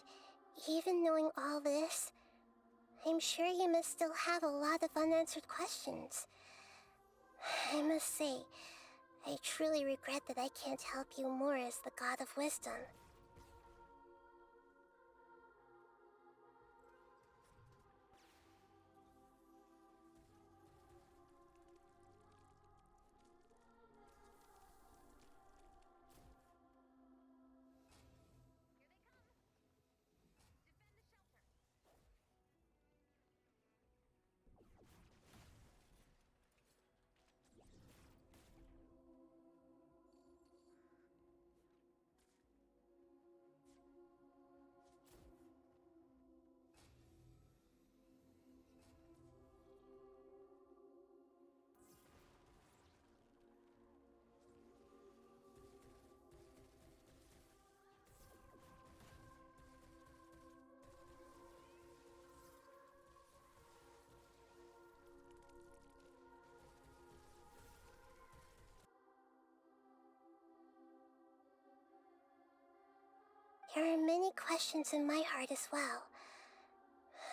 even knowing all this, I'm sure you must still have a lot of unanswered questions. I must say, I truly regret that I can't help you more as the God of Wisdom. There are many questions in my heart as well.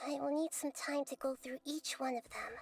I will need some time to go through each one of them.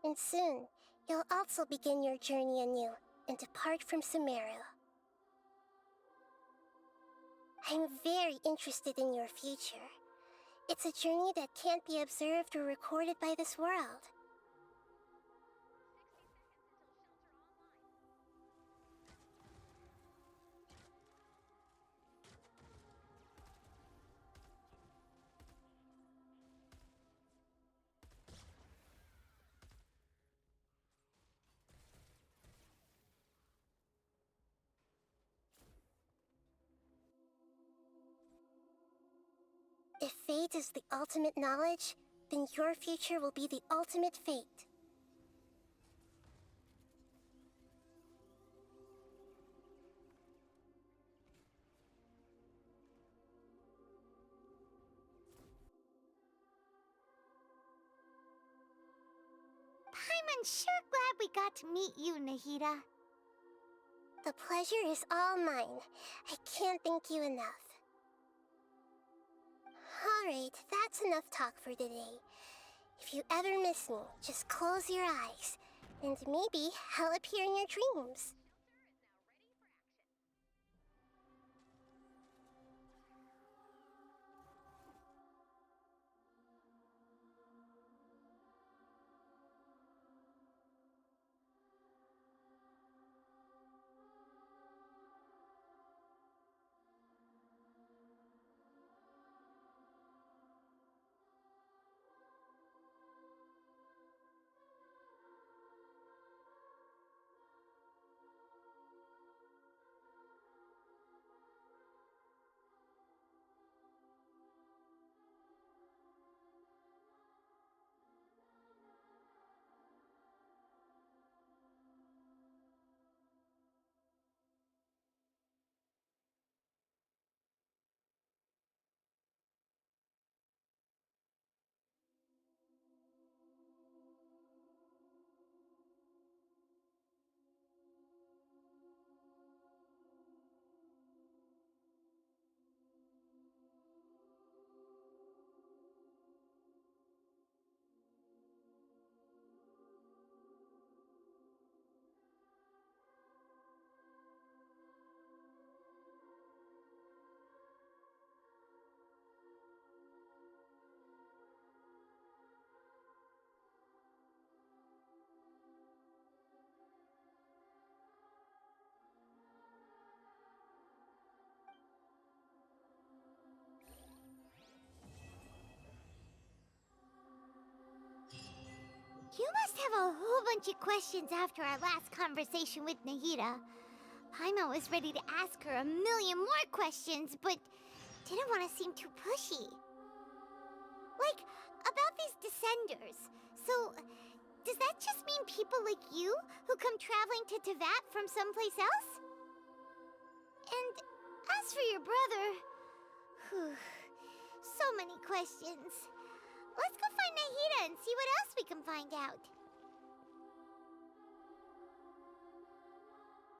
And soon, you'll also begin your journey anew and depart from SUMERU. I'm very interested in your future. It's a journey that can't be observed or recorded by this world. If fate is the ultimate knowledge, then your future will be the ultimate fate. I'm sure glad we got to meet you, Nahida. The pleasure is all mine. I can't thank you enough. Alright, that's enough talk for today. If you ever miss me, just close your eyes, and maybe I'll appear in your dreams. You must have a whole bunch of questions after our last conversation with Nahida. Paimon was ready to ask her a million more questions, but didn't want to seem too pushy. Like, about these Descenders. So, does that just mean people like you who come traveling to Teyvat from someplace else? And as for your brother... Whew, so many questions. Let's go find Nahida and see what else we can find out.